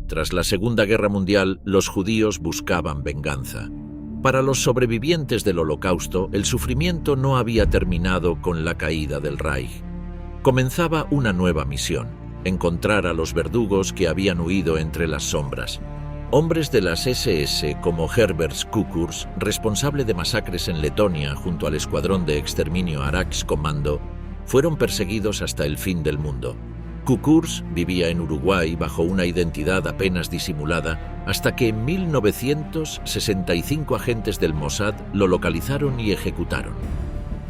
Tras la Segunda Guerra Mundial, los judíos buscaban venganza. Para los sobrevivientes del Holocausto, el sufrimiento no había terminado con la caída del Reich. Comenzaba una nueva misión: encontrar a los verdugos que habían huido entre las sombras. Hombres de las SS como Herbert Kukurs, responsable de masacres en Letonia junto al escuadrón de exterminio Arax-Kommando, fueron perseguidos hasta el fin del mundo. Kukurs vivía en Uruguay bajo una identidad apenas disimulada hasta que en 1965 agentes del Mossad lo localizaron y ejecutaron.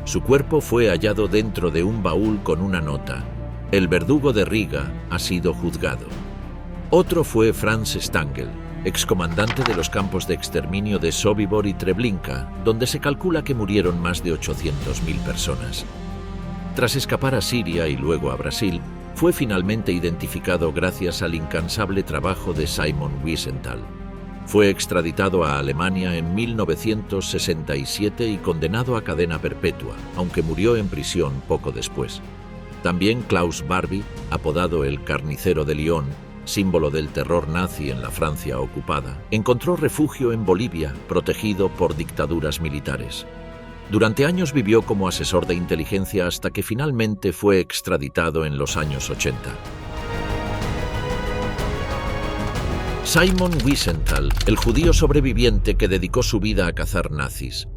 Su cuerpo fue hallado dentro de un baúl con una nota: "El verdugo de Riga ha sido juzgado". Otro fue Franz Stangl, excomandante de los campos de exterminio de Sobibor y Treblinka, donde se calcula que murieron más de 800.000 personas. Tras escapar a Siria y luego a Brasil, fue finalmente identificado gracias al incansable trabajo de Simon Wiesenthal. Fue extraditado a Alemania en 1967 y condenado a cadena perpetua, aunque murió en prisión poco después. También Klaus Barbie, apodado el Carnicero de Lyon, símbolo del terror nazi en la Francia ocupada, encontró refugio en Bolivia, protegido por dictaduras militares. Durante años vivió como asesor de inteligencia hasta que finalmente fue extraditado en los años 80. Simon Wiesenthal, el judío sobreviviente que dedicó su vida a cazar nazis.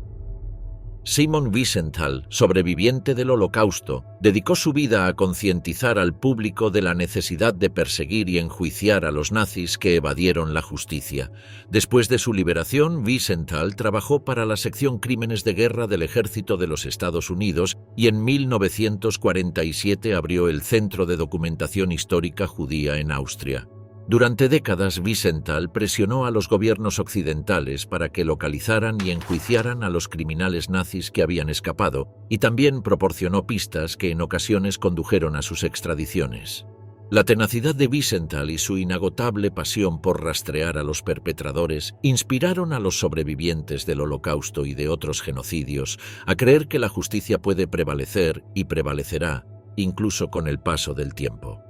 Simon Wiesenthal, sobreviviente del Holocausto, dedicó su vida a concientizar al público de la necesidad de perseguir y enjuiciar a los nazis que evadieron la justicia. Después de su liberación, Wiesenthal trabajó para la sección Crímenes de Guerra del Ejército de los Estados Unidos y en 1947 abrió el Centro de Documentación Histórica Judía en Austria. Durante décadas, Wiesenthal presionó a los gobiernos occidentales para que localizaran y enjuiciaran a los criminales nazis que habían escapado, y también proporcionó pistas que en ocasiones condujeron a sus extradiciones. La tenacidad de Wiesenthal y su inagotable pasión por rastrear a los perpetradores inspiraron a los sobrevivientes del Holocausto y de otros genocidios a creer que la justicia puede prevalecer y prevalecerá, incluso con el paso del tiempo.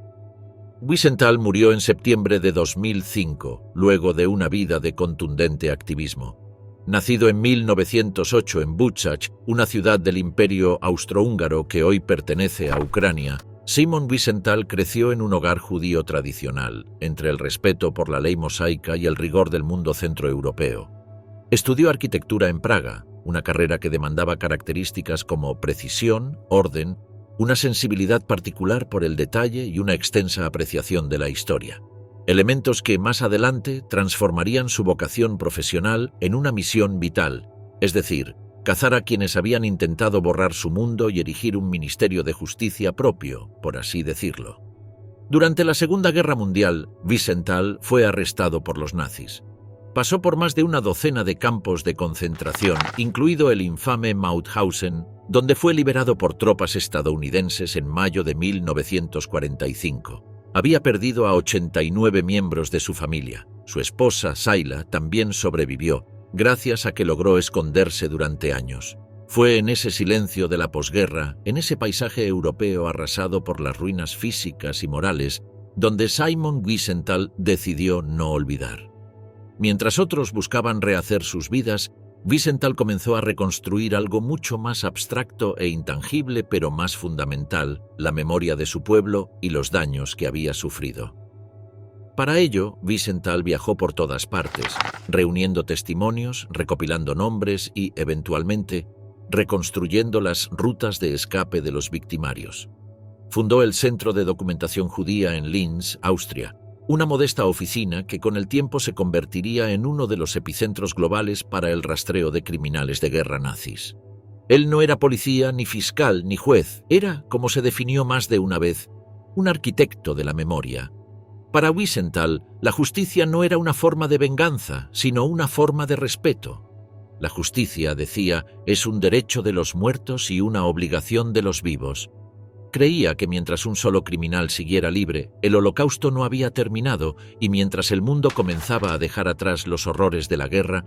Wiesenthal murió en septiembre de 2005, luego de una vida de contundente activismo. Nacido en 1908 en Buchach, una ciudad del Imperio Austrohúngaro que hoy pertenece a Ucrania, Simon Wiesenthal creció en un hogar judío tradicional, entre el respeto por la ley mosaica y el rigor del mundo centroeuropeo. Estudió arquitectura en Praga, una carrera que demandaba características como precisión, orden, una sensibilidad particular por el detalle y una extensa apreciación de la historia. Elementos que más adelante transformarían su vocación profesional en una misión vital, es decir, cazar a quienes habían intentado borrar su mundo y erigir un ministerio de justicia propio, por así decirlo. Durante la Segunda Guerra Mundial, Wiesenthal fue arrestado por los nazis. Pasó por más de una docena de campos de concentración, incluido el infame Mauthausen, donde fue liberado por tropas estadounidenses en mayo de 1945. Había perdido a 89 miembros de su familia. Su esposa, Sayla, también sobrevivió, gracias a que logró esconderse durante años. Fue en ese silencio de la posguerra, en ese paisaje europeo arrasado por las ruinas físicas y morales, donde Simon Wiesenthal decidió no olvidar. Mientras otros buscaban rehacer sus vidas, Wiesenthal comenzó a reconstruir algo mucho más abstracto e intangible, pero más fundamental: la memoria de su pueblo y los daños que había sufrido. Para ello, Wiesenthal viajó por todas partes, reuniendo testimonios, recopilando nombres y, eventualmente, reconstruyendo las rutas de escape de los victimarios. Fundó el Centro de Documentación Judía en Linz, Austria, una modesta oficina que con el tiempo se convertiría en uno de los epicentros globales para el rastreo de criminales de guerra nazis. Él no era policía, ni fiscal, ni juez. Era, como se definió más de una vez, un arquitecto de la memoria. Para Wiesenthal, la justicia no era una forma de venganza, sino una forma de respeto. La justicia, decía, es un derecho de los muertos y una obligación de los vivos. Creía que mientras un solo criminal siguiera libre, el Holocausto no había terminado, y mientras el mundo comenzaba a dejar atrás los horrores de la guerra,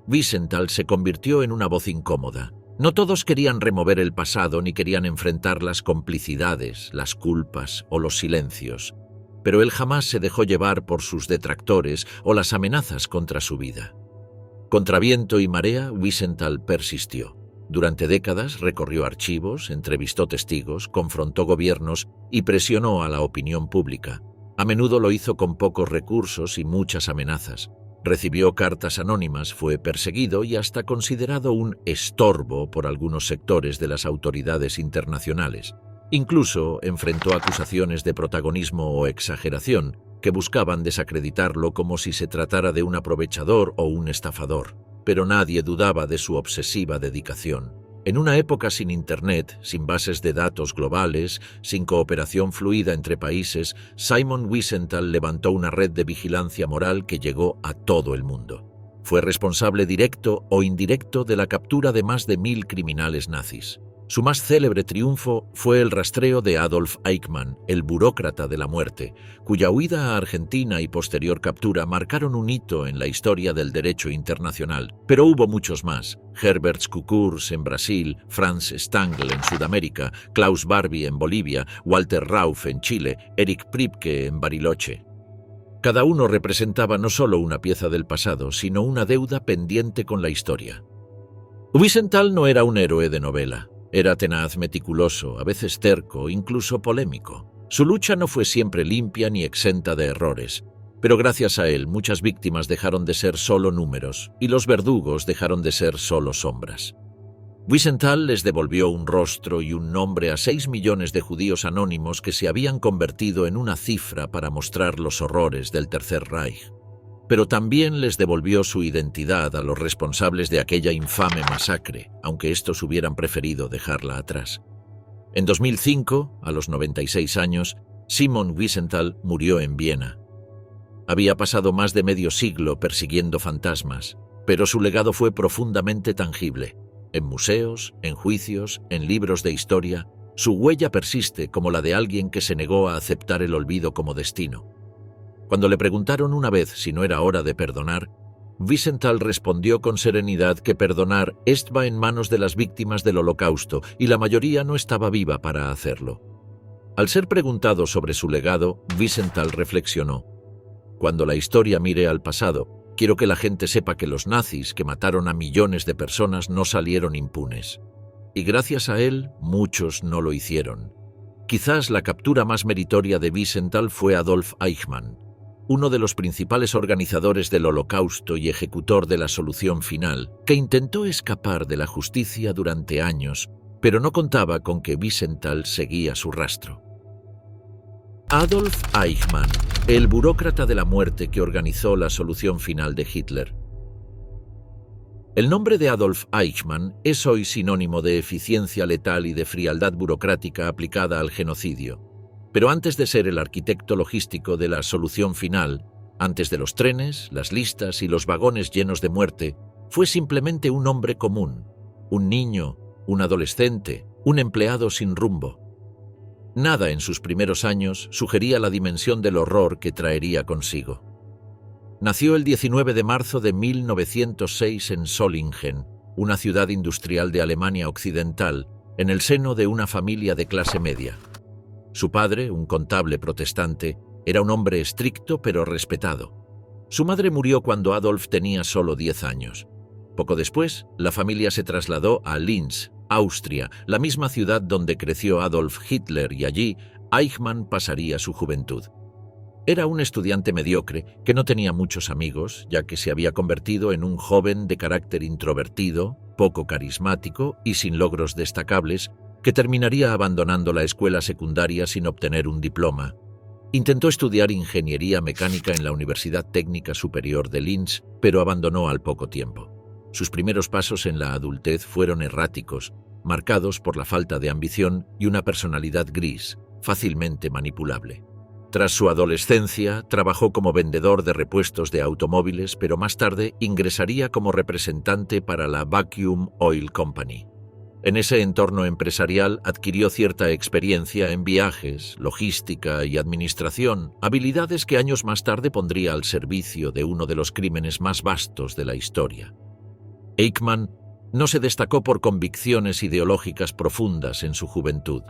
Wiesenthal se convirtió en una voz incómoda. No todos querían remover el pasado ni querían enfrentar las complicidades, las culpas o los silencios. pero él jamás se dejó llevar por sus detractores o las amenazas contra su vida. Contra viento y marea, Wiesenthal persistió. Durante décadas recorrió archivos, entrevistó testigos, confrontó gobiernos y presionó a la opinión pública. A menudo lo hizo con pocos recursos y muchas amenazas. Recibió cartas anónimas, fue perseguido y hasta considerado un estorbo por algunos sectores de las autoridades internacionales. Incluso enfrentó acusaciones de protagonismo o exageración, que buscaban desacreditarlo como si se tratara de un aprovechador o un estafador. Pero nadie dudaba de su obsesiva dedicación. En una época sin Internet, sin bases de datos globales, sin cooperación fluida entre países, Simon Wiesenthal levantó una red de vigilancia moral que llegó a todo el mundo. Fue responsable directo o indirecto de la captura de más de 1000 criminales nazis. Su más célebre triunfo fue el rastreo de Adolf Eichmann, el burócrata de la muerte, cuya huida a Argentina y posterior captura marcaron un hito en la historia del derecho internacional. Pero hubo muchos más: Herbert Coukurs en Brasil, Franz Stangl en Sudamérica, Klaus Barbie en Bolivia, Walter Rauff en Chile, Erich Priebke en Bariloche. Cada uno representaba no solo una pieza del pasado, sino una deuda pendiente con la historia. Wiesenthal no era un héroe de novela. Era tenaz, meticuloso, a veces terco, incluso polémico. Su lucha no fue siempre limpia ni exenta de errores, pero gracias a él muchas víctimas dejaron de ser solo números y los verdugos dejaron de ser solo sombras. Wiesenthal les devolvió un rostro y un nombre a 6 millones de judíos anónimos que se habían convertido en una cifra para mostrar los horrores del Tercer Reich. Pero también les devolvió su identidad a los responsables de aquella infame masacre, aunque estos hubieran preferido dejarla atrás. En 2005, a los 96 años, Simon Wiesenthal murió en Viena. Había pasado más de medio siglo persiguiendo fantasmas, pero su legado fue profundamente tangible. En museos, en juicios, en libros de historia, su huella persiste como la de alguien que se negó a aceptar el olvido como destino. Cuando le preguntaron una vez si no era hora de perdonar, Wiesenthal respondió con serenidad que perdonar estaba en manos de las víctimas del Holocausto y la mayoría no estaba viva para hacerlo. Al ser preguntado sobre su legado, Wiesenthal reflexionó: cuando la historia mire al pasado, quiero que la gente sepa que los nazis que mataron a millones de personas no salieron impunes. Y gracias a él, muchos no lo hicieron. Quizás la captura más meritoria de Wiesenthal fue Adolf Eichmann, uno de los principales organizadores del Holocausto y ejecutor de la solución final, que intentó escapar de la justicia durante años, pero no contaba con que Wiesenthal seguía su rastro. Adolf Eichmann, el burócrata de la muerte que organizó la solución final de Hitler. El nombre de Adolf Eichmann es hoy sinónimo de eficiencia letal y de frialdad burocrática aplicada al genocidio. Pero antes de ser el arquitecto logístico de la solución final, antes de los trenes, las listas y los vagones llenos de muerte, fue simplemente un hombre común, un niño, un adolescente, un empleado sin rumbo. Nada en sus primeros años sugería la dimensión del horror que traería consigo. Nació el 19 de marzo de 1906 en Solingen, una ciudad industrial de Alemania Occidental, en el seno de una familia de clase media. Su padre, un contable protestante, era un hombre estricto pero respetado. Su madre murió cuando Adolf tenía solo 10 años. Poco después, la familia se trasladó a Linz, Austria, la misma ciudad donde creció Adolf Hitler, y allí Eichmann pasaría su juventud. Era un estudiante mediocre que no tenía muchos amigos, ya que se había convertido en un joven de carácter introvertido, poco carismático y sin logros destacables, que terminaría abandonando la escuela secundaria sin obtener un diploma. Intentó estudiar ingeniería mecánica en la Universidad Técnica Superior de Linz, pero abandonó al poco tiempo. Sus primeros pasos en la adultez fueron erráticos, marcados por la falta de ambición y una personalidad gris, fácilmente manipulable. Tras su adolescencia, trabajó como vendedor de repuestos de automóviles, pero más tarde ingresaría como representante para la Vacuum Oil Company. En ese entorno empresarial adquirió cierta experiencia en viajes, logística y administración, habilidades que años más tarde pondría al servicio de uno de los crímenes más vastos de la historia. Eichmann no se destacó por convicciones ideológicas profundas en su juventud.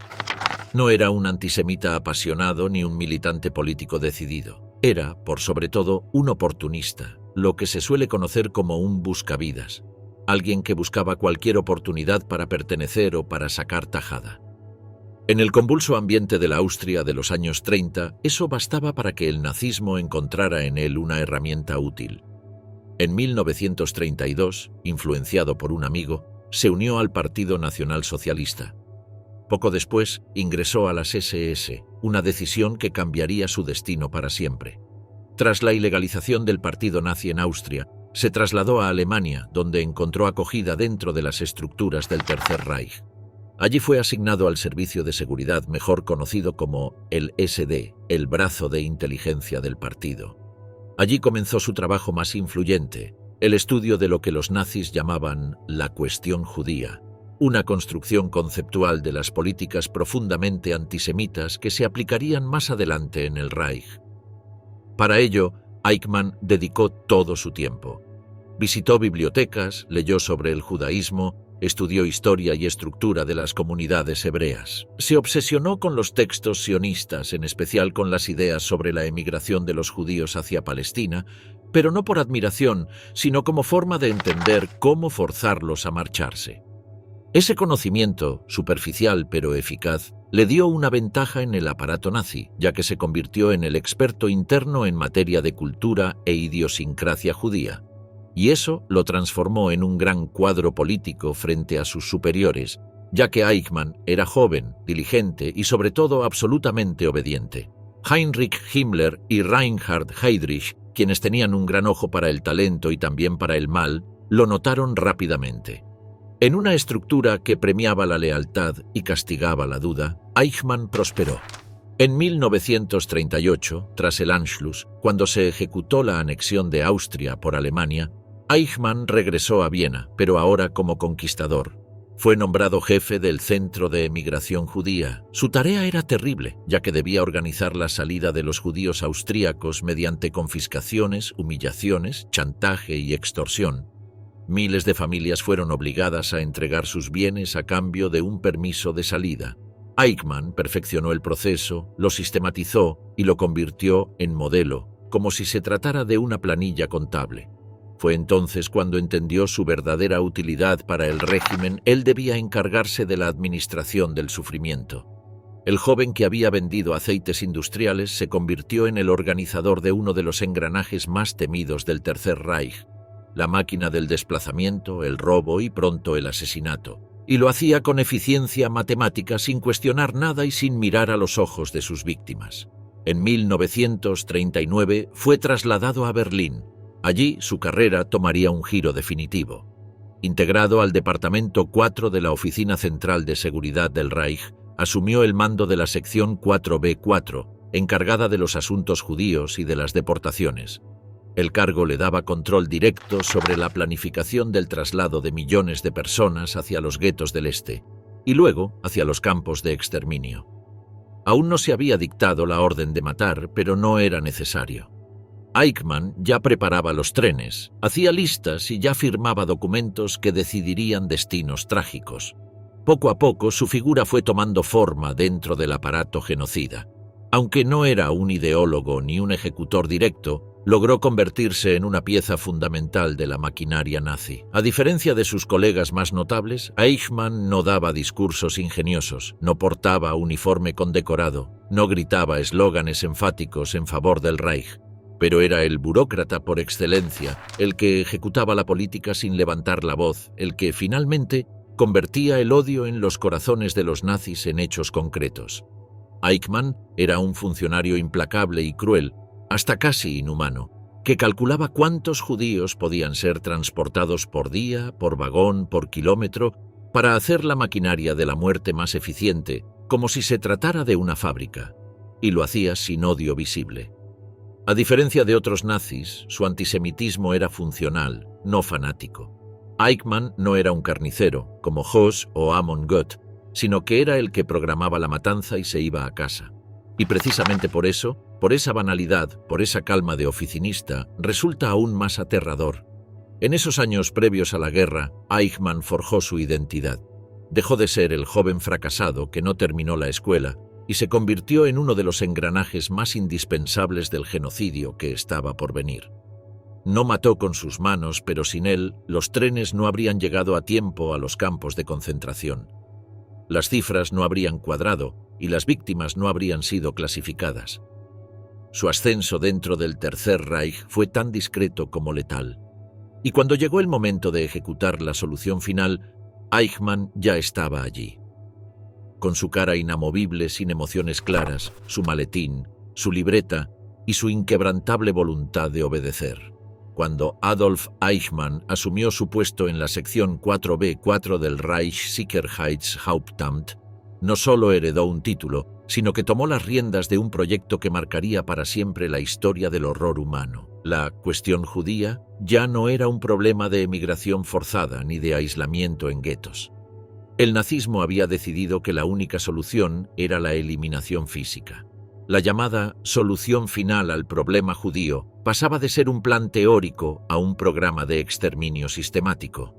No era un antisemita apasionado ni un militante político decidido. Era, por sobre todo, un oportunista, lo que se suele conocer como un buscavidas, alguien que buscaba cualquier oportunidad para pertenecer o para sacar tajada. En el convulso ambiente de la Austria de los años 30, eso bastaba para que el nazismo encontrara en él una herramienta útil. En 1932, influenciado por un amigo, se unió al Partido Nacional Socialista. Poco después, ingresó a las SS, una decisión que cambiaría su destino para siempre. Tras la ilegalización del partido nazi en Austria, se trasladó a Alemania, donde encontró acogida dentro de las estructuras del Tercer Reich. Allí fue asignado al Servicio de Seguridad, mejor conocido como el SD, el brazo de inteligencia del partido. Allí comenzó su trabajo más influyente, el estudio de lo que los nazis llamaban la cuestión judía, una construcción conceptual de las políticas profundamente antisemitas que se aplicarían más adelante en el Reich. Para ello, Eichmann dedicó todo su tiempo. Visitó bibliotecas, leyó sobre el judaísmo, estudió historia y estructura de las comunidades hebreas. Se obsesionó con los textos sionistas, en especial con las ideas sobre la emigración de los judíos hacia Palestina, pero no por admiración, sino como forma de entender cómo forzarlos a marcharse. Ese conocimiento, superficial pero eficaz, le dio una ventaja en el aparato nazi, ya que se convirtió en el experto interno en materia de cultura e idiosincrasia judía. Y eso lo transformó en un gran cuadro político frente a sus superiores, ya que Eichmann era joven, diligente y sobre todo absolutamente obediente. Heinrich Himmler y Reinhard Heydrich, quienes tenían un gran ojo para el talento y también para el mal, lo notaron rápidamente. En una estructura que premiaba la lealtad y castigaba la duda, Eichmann prosperó. En 1938, tras el Anschluss, cuando se ejecutó la anexión de Austria por Alemania, Eichmann regresó a Viena, pero ahora como conquistador. Fue nombrado jefe del Centro de Emigración Judía. Su tarea era terrible, ya que debía organizar la salida de los judíos austríacos mediante confiscaciones, humillaciones, chantaje y extorsión. Miles de familias fueron obligadas a entregar sus bienes a cambio de un permiso de salida. Eichmann perfeccionó el proceso, lo sistematizó y lo convirtió en modelo, como si se tratara de una planilla contable. Fue entonces cuando entendió su verdadera utilidad para el régimen. Él debía encargarse de la administración del sufrimiento. El joven que había vendido aceites industriales se convirtió en el organizador de uno de los engranajes más temidos del Tercer Reich, la máquina del desplazamiento, el robo y pronto el asesinato. Y lo hacía con eficiencia matemática, sin cuestionar nada y sin mirar a los ojos de sus víctimas. En 1939 fue trasladado a Berlín. Allí su carrera tomaría un giro definitivo. Integrado al Departamento 4 de la Oficina Central de Seguridad del Reich, asumió el mando de la sección 4B4, encargada de los asuntos judíos y de las deportaciones. El cargo le daba control directo sobre la planificación del traslado de millones de personas hacia los guetos del este y luego hacia los campos de exterminio. Aún no se había dictado la orden de matar, pero no era necesario. Eichmann ya preparaba los trenes, hacía listas y ya firmaba documentos que decidirían destinos trágicos. Poco a poco su figura fue tomando forma dentro del aparato genocida. Aunque no era un ideólogo ni un ejecutor directo, logró convertirse en una pieza fundamental de la maquinaria nazi. A diferencia de sus colegas más notables, Eichmann no daba discursos ingeniosos, no portaba uniforme condecorado, no gritaba eslóganes enfáticos en favor del Reich, pero era el burócrata por excelencia, el que ejecutaba la política sin levantar la voz, el que finalmente convertía el odio en los corazones de los nazis en hechos concretos. Eichmann era un funcionario implacable y cruel, hasta casi inhumano, que calculaba cuántos judíos podían ser transportados por día, por vagón, por kilómetro, para hacer la maquinaria de la muerte más eficiente, como si se tratara de una fábrica, y lo hacía sin odio visible. A diferencia de otros nazis, su antisemitismo era funcional, no fanático. Eichmann no era un carnicero, como Hoss o Amon Gott, sino que era el que programaba la matanza y se iba a casa. Y precisamente por eso, por esa banalidad, por esa calma de oficinista, resulta aún más aterrador. En esos años previos a la guerra, Eichmann forjó su identidad. Dejó de ser el joven fracasado que no terminó la escuela y se convirtió en uno de los engranajes más indispensables del genocidio que estaba por venir. No mató con sus manos, pero sin él, los trenes no habrían llegado a tiempo a los campos de concentración. Las cifras no habrían cuadrado y las víctimas no habrían sido clasificadas. Su ascenso dentro del Tercer Reich fue tan discreto como letal. Y cuando llegó el momento de ejecutar la solución final, Eichmann ya estaba allí. Con su cara inamovible, sin emociones claras, su maletín, su libreta y su inquebrantable voluntad de obedecer. Cuando Adolf Eichmann asumió su puesto en la sección 4B4 del Reichssicherheitshauptamt, no solo heredó un título, sino que tomó las riendas de un proyecto que marcaría para siempre la historia del horror humano. La cuestión judía ya no era un problema de emigración forzada ni de aislamiento en guetos. El nazismo había decidido que la única solución era la eliminación física. La llamada solución final al problema judío pasaba de ser un plan teórico a un programa de exterminio sistemático.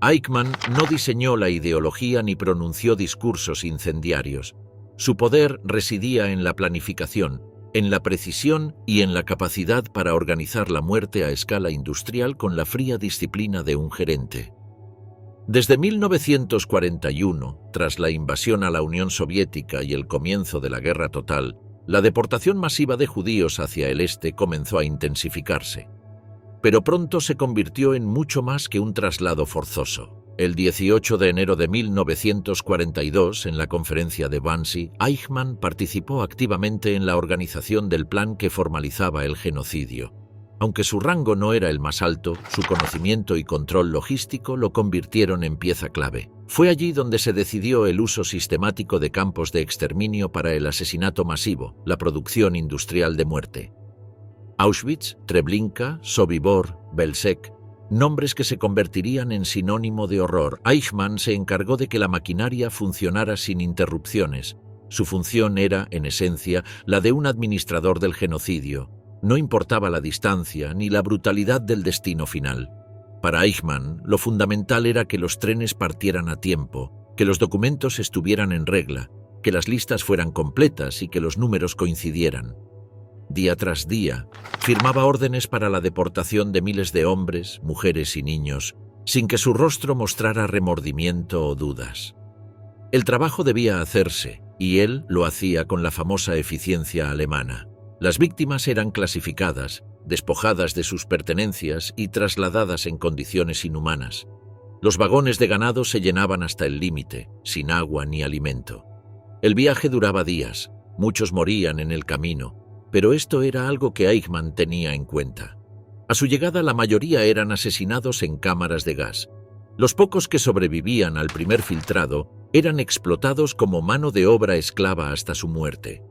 Eichmann no diseñó la ideología ni pronunció discursos incendiarios. Su poder residía en la planificación, en la precisión y en la capacidad para organizar la muerte a escala industrial con la fría disciplina de un gerente. Desde 1941, tras la invasión a la Unión Soviética y el comienzo de la Guerra Total, la deportación masiva de judíos hacia el este comenzó a intensificarse. Pero pronto se convirtió en mucho más que un traslado forzoso. El 18 de enero de 1942, en la conferencia de Wannsee, Eichmann participó activamente en la organización del plan que formalizaba el genocidio. Aunque su rango no era el más alto, su conocimiento y control logístico lo convirtieron en pieza clave. Fue allí donde se decidió el uso sistemático de campos de exterminio para el asesinato masivo, la producción industrial de muerte. Auschwitz, Treblinka, Sobibor, Belzec, nombres que se convertirían en sinónimo de horror. Eichmann se encargó de que la maquinaria funcionara sin interrupciones. Su función era, en esencia, la de un administrador del genocidio. No importaba la distancia ni la brutalidad del destino final. Para Eichmann, lo fundamental era que los trenes partieran a tiempo, que los documentos estuvieran en regla, que las listas fueran completas y que los números coincidieran. Día tras día, firmaba órdenes para la deportación de miles de hombres, mujeres y niños, sin que su rostro mostrara remordimiento o dudas. El trabajo debía hacerse, y él lo hacía con la famosa eficiencia alemana. Las víctimas eran clasificadas, despojadas de sus pertenencias y trasladadas en condiciones inhumanas. Los vagones de ganado se llenaban hasta el límite, sin agua ni alimento. El viaje duraba días, muchos morían en el camino, pero esto era algo que Eichmann tenía en cuenta. A su llegada la mayoría eran asesinados en cámaras de gas. Los pocos que sobrevivían al primer filtrado eran explotados como mano de obra esclava hasta su muerte.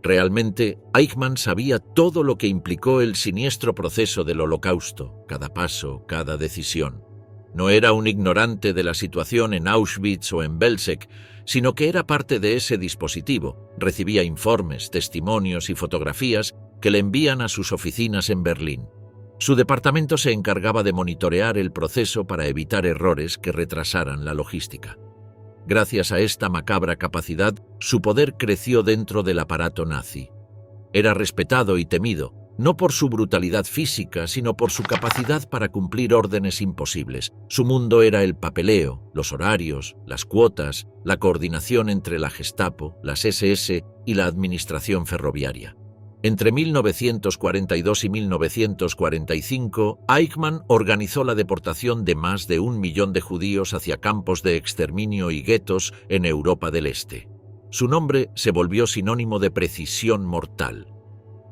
Realmente, Eichmann sabía todo lo que implicó el siniestro proceso del Holocausto, cada paso, cada decisión. No era un ignorante de la situación en Auschwitz o en Belzec, sino que era parte de ese dispositivo. Recibía informes, testimonios y fotografías que le envían a sus oficinas en Berlín. Su departamento se encargaba de monitorear el proceso para evitar errores que retrasaran la logística. Gracias a esta macabra capacidad, su poder creció dentro del aparato nazi. Era respetado y temido, no por su brutalidad física, sino por su capacidad para cumplir órdenes imposibles. Su mundo era el papeleo, los horarios, las cuotas, la coordinación entre la Gestapo, las SS y la administración ferroviaria. Entre 1942 y 1945, Eichmann organizó la deportación de más de 1 millón de judíos hacia campos de exterminio y guetos en Europa del Este. Su nombre se volvió sinónimo de precisión mortal.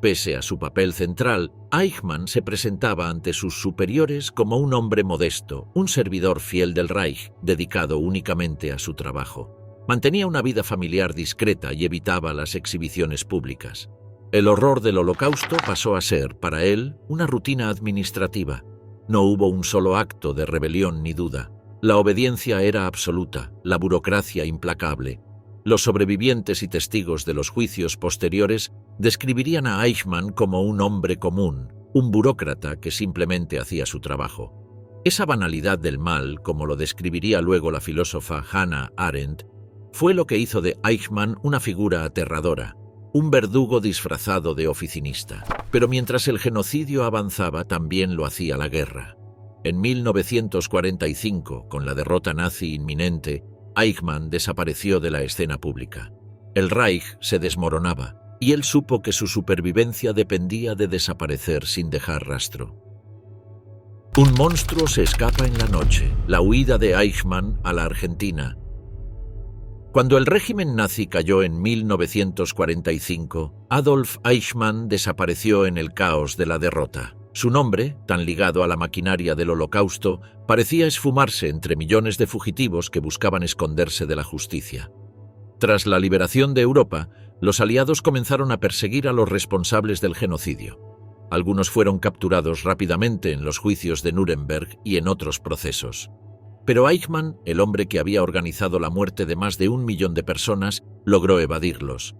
Pese a su papel central, Eichmann se presentaba ante sus superiores como un hombre modesto, un servidor fiel del Reich, dedicado únicamente a su trabajo. Mantenía una vida familiar discreta y evitaba las exhibiciones públicas. El horror del Holocausto pasó a ser, para él, una rutina administrativa. No hubo un solo acto de rebelión ni duda. La obediencia era absoluta, la burocracia implacable. Los sobrevivientes y testigos de los juicios posteriores describirían a Eichmann como un hombre común, un burócrata que simplemente hacía su trabajo. Esa banalidad del mal, como lo describiría luego la filósofa Hannah Arendt, fue lo que hizo de Eichmann una figura aterradora, un verdugo disfrazado de oficinista. Pero mientras el genocidio avanzaba, también lo hacía la guerra. En 1945, con la derrota nazi inminente, Eichmann desapareció de la escena pública. El Reich se desmoronaba, y él supo que su supervivencia dependía de desaparecer sin dejar rastro. Un monstruo se escapa en la noche, la huida de Eichmann a la Argentina. Cuando el régimen nazi cayó en 1945, Adolf Eichmann desapareció en el caos de la derrota. Su nombre, tan ligado a la maquinaria del Holocausto, parecía esfumarse entre millones de fugitivos que buscaban esconderse de la justicia. Tras la liberación de Europa, los aliados comenzaron a perseguir a los responsables del genocidio. Algunos fueron capturados rápidamente en los juicios de Nuremberg y en otros procesos. Pero Eichmann, el hombre que había organizado la muerte de más de 1 millón de personas, logró evadirlos.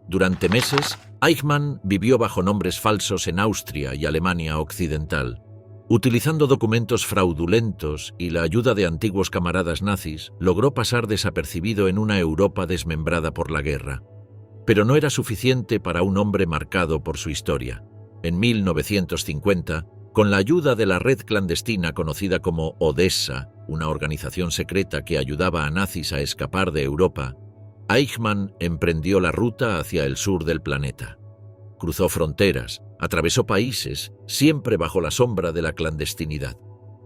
Durante meses, Eichmann vivió bajo nombres falsos en Austria y Alemania Occidental. Utilizando documentos fraudulentos y la ayuda de antiguos camaradas nazis, logró pasar desapercibido en una Europa desmembrada por la guerra. Pero no era suficiente para un hombre marcado por su historia. En 1950, con la ayuda de la red clandestina conocida como Odessa, una organización secreta que ayudaba a nazis a escapar de Europa, Eichmann emprendió la ruta hacia el sur del planeta. Cruzó fronteras, atravesó países, siempre bajo la sombra de la clandestinidad.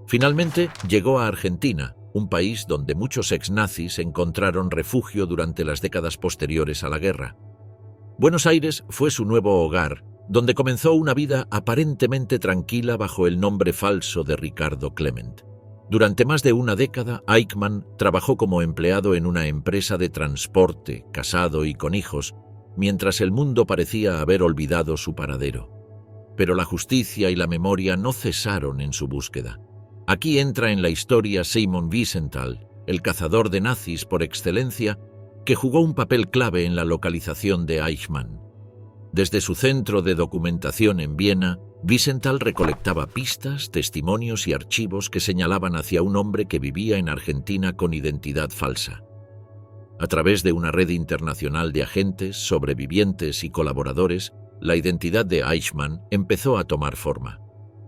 Finalmente llegó a Argentina, un país donde muchos ex-nazis encontraron refugio durante las décadas posteriores a la guerra. Buenos Aires fue su nuevo hogar, donde comenzó una vida aparentemente tranquila bajo el nombre falso de Ricardo Klement. Durante más de una década, Eichmann trabajó como empleado en una empresa de transporte, casado y con hijos, mientras el mundo parecía haber olvidado su paradero. Pero la justicia y la memoria no cesaron en su búsqueda. Aquí entra en la historia Simon Wiesenthal, el cazador de nazis por excelencia, que jugó un papel clave en la localización de Eichmann. Desde su centro de documentación en Viena, Wiesenthal recolectaba pistas, testimonios y archivos que señalaban hacia un hombre que vivía en Argentina con identidad falsa. A través de una red internacional de agentes, sobrevivientes y colaboradores, la identidad de Eichmann empezó a tomar forma.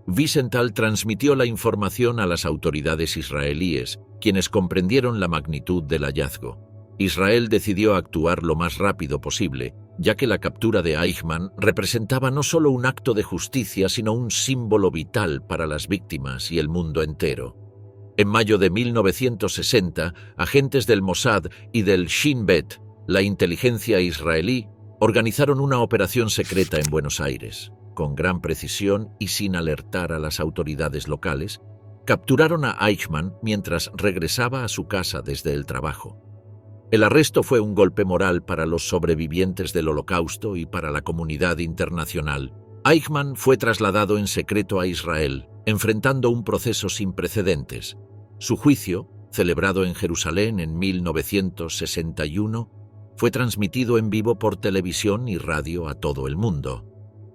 Wiesenthal transmitió la información a las autoridades israelíes, quienes comprendieron la magnitud del hallazgo. Israel decidió actuar lo más rápido posible, ya que la captura de Eichmann representaba no solo un acto de justicia, sino un símbolo vital para las víctimas y el mundo entero. En mayo de 1960, agentes del Mossad y del Shin Bet, la inteligencia israelí, organizaron una operación secreta en Buenos Aires. Con gran precisión y sin alertar a las autoridades locales, capturaron a Eichmann mientras regresaba a su casa desde el trabajo. El arresto fue un golpe moral para los sobrevivientes del Holocausto y para la comunidad internacional. Eichmann fue trasladado en secreto a Israel, enfrentando un proceso sin precedentes. Su juicio, celebrado en Jerusalén en 1961, fue transmitido en vivo por televisión y radio a todo el mundo.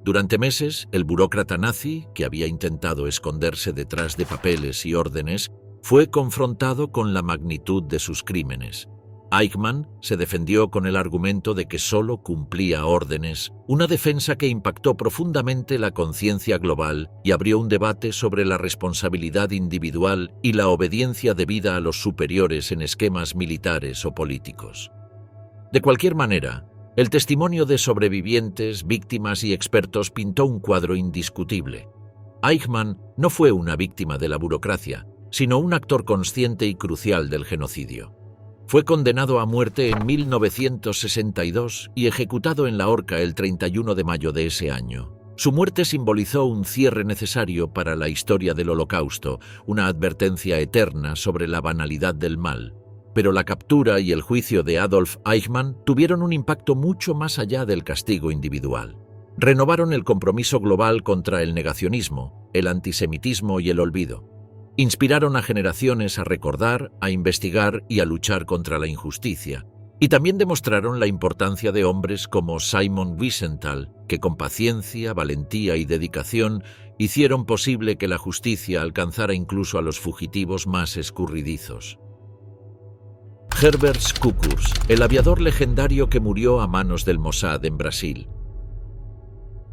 Durante meses, el burócrata nazi, que había intentado esconderse detrás de papeles y órdenes, fue confrontado con la magnitud de sus crímenes. Eichmann se defendió con el argumento de que solo cumplía órdenes, una defensa que impactó profundamente la conciencia global y abrió un debate sobre la responsabilidad individual y la obediencia debida a los superiores en esquemas militares o políticos. De cualquier manera, el testimonio de sobrevivientes, víctimas y expertos pintó un cuadro indiscutible. Eichmann no fue una víctima de la burocracia, sino un actor consciente y crucial del genocidio. Fue condenado a muerte en 1962 y ejecutado en la horca el 31 de mayo de ese año. Su muerte simbolizó un cierre necesario para la historia del Holocausto, una advertencia eterna sobre la banalidad del mal. Pero la captura y el juicio de Adolf Eichmann tuvieron un impacto mucho más allá del castigo individual. Renovaron el compromiso global contra el negacionismo, el antisemitismo y el olvido. Inspiraron a generaciones a recordar, a investigar y a luchar contra la injusticia. Y también demostraron la importancia de hombres como Simon Wiesenthal, que con paciencia, valentía y dedicación hicieron posible que la justicia alcanzara incluso a los fugitivos más escurridizos. Herbert Kukurs, el aviador legendario que murió a manos del Mossad en Brasil.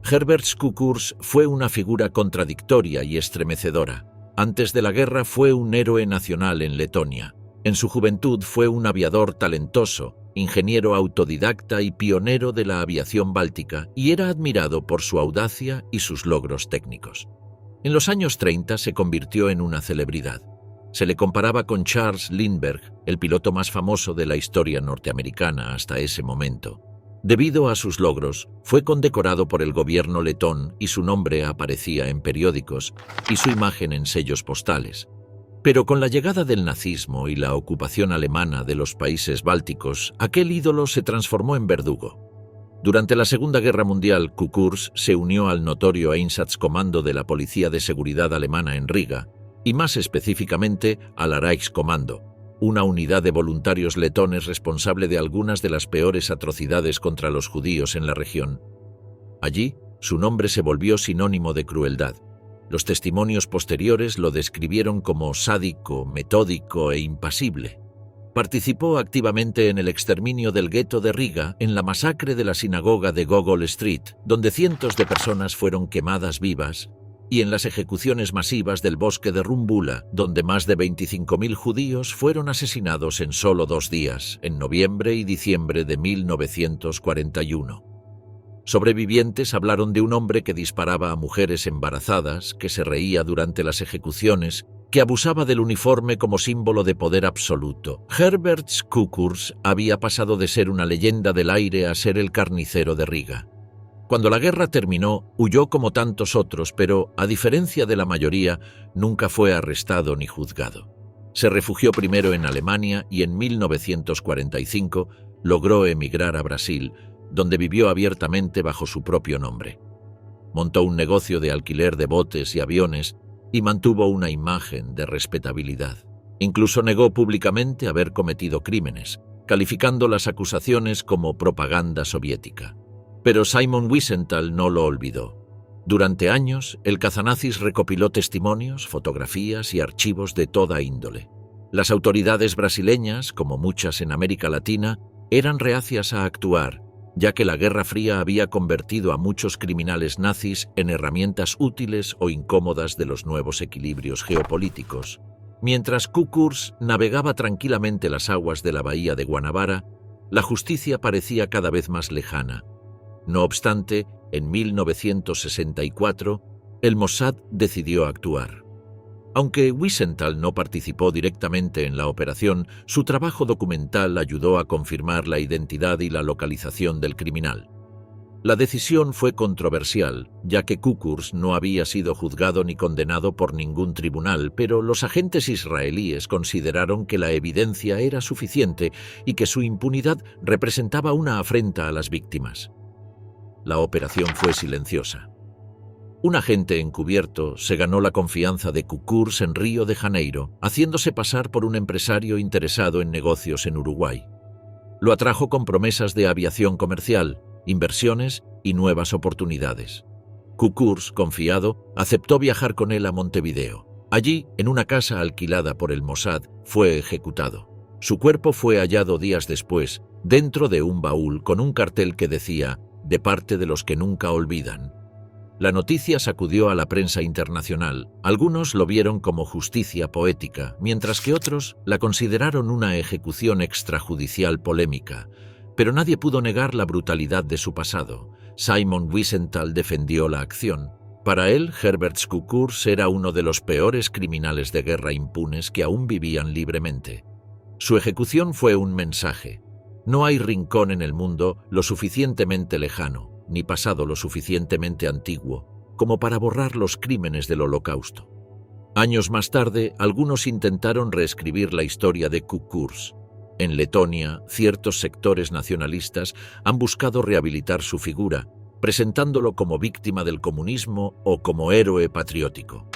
Herbert Kukurs fue una figura contradictoria y estremecedora. Antes de la guerra fue un héroe nacional en Letonia. En su juventud fue un aviador talentoso, ingeniero autodidacta y pionero de la aviación báltica, y era admirado por su audacia y sus logros técnicos. En los años 30 se convirtió en una celebridad. Se le comparaba con Charles Lindbergh, el piloto más famoso de la historia norteamericana hasta ese momento. Debido a sus logros, fue condecorado por el gobierno letón y su nombre aparecía en periódicos y su imagen en sellos postales. Pero con la llegada del nazismo y la ocupación alemana de los países bálticos, aquel ídolo se transformó en verdugo. Durante la Segunda Guerra Mundial, Kukurs se unió al notorio Einsatzkommando de la Policía de Seguridad alemana en Riga, y más específicamente a la Reichskommando, una unidad de voluntarios letones responsable de algunas de las peores atrocidades contra los judíos en la región. Allí, su nombre se volvió sinónimo de crueldad. Los testimonios posteriores lo describieron como sádico, metódico e impasible. Participó activamente en el exterminio del gueto de Riga, en la masacre de la sinagoga de Gogol Street, donde cientos de personas fueron quemadas vivas, y en las ejecuciones masivas del bosque de Rumbula, donde más de 25.000 judíos fueron asesinados en solo 2 días, en noviembre y diciembre de 1941. Sobrevivientes hablaron de un hombre que disparaba a mujeres embarazadas, que se reía durante las ejecuciones, que abusaba del uniforme como símbolo de poder absoluto. Herbert Kukurs había pasado de ser una leyenda del aire a ser el carnicero de Riga. Cuando la guerra terminó, huyó como tantos otros, pero, a diferencia de la mayoría, nunca fue arrestado ni juzgado. Se refugió primero en Alemania y en 1945 logró emigrar a Brasil, donde vivió abiertamente bajo su propio nombre. Montó un negocio de alquiler de botes y aviones y mantuvo una imagen de respetabilidad. Incluso negó públicamente haber cometido crímenes, calificando las acusaciones como propaganda soviética. Pero Simon Wiesenthal no lo olvidó. Durante años, el cazanazis recopiló testimonios, fotografías y archivos de toda índole. Las autoridades brasileñas, como muchas en América Latina, eran reacias a actuar, ya que la Guerra Fría había convertido a muchos criminales nazis en herramientas útiles o incómodas de los nuevos equilibrios geopolíticos. Mientras Kukurs navegaba tranquilamente las aguas de la bahía de Guanabara, la justicia parecía cada vez más lejana. No obstante, en 1964, el Mossad decidió actuar. Aunque Wiesenthal no participó directamente en la operación, su trabajo documental ayudó a confirmar la identidad y la localización del criminal. La decisión fue controversial, ya que Kukurs no había sido juzgado ni condenado por ningún tribunal, pero los agentes israelíes consideraron que la evidencia era suficiente y que su impunidad representaba una afrenta a las víctimas. La operación fue silenciosa. Un agente encubierto se ganó la confianza de Kukurs en Río de Janeiro, haciéndose pasar por un empresario interesado en negocios en Uruguay. Lo atrajo con promesas de aviación comercial, inversiones y nuevas oportunidades. Kukurs, confiado, aceptó viajar con él a Montevideo. Allí, en una casa alquilada por el Mossad, fue ejecutado. Su cuerpo fue hallado días después, dentro de un baúl con un cartel que decía «De parte de los que nunca olvidan». La noticia sacudió a la prensa internacional. Algunos lo vieron como justicia poética, mientras que otros la consideraron una ejecución extrajudicial polémica. Pero nadie pudo negar la brutalidad de su pasado. Simon Wiesenthal defendió la acción. Para él, Herbert Kukurs era uno de los peores criminales de guerra impunes que aún vivían libremente. Su ejecución fue un mensaje. No hay rincón en el mundo lo suficientemente lejano, ni pasado lo suficientemente antiguo, como para borrar los crímenes del Holocausto. Años más tarde, algunos intentaron reescribir la historia de Kukurs. En Letonia, ciertos sectores nacionalistas han buscado rehabilitar su figura, presentándolo como víctima del comunismo o como héroe patriótico.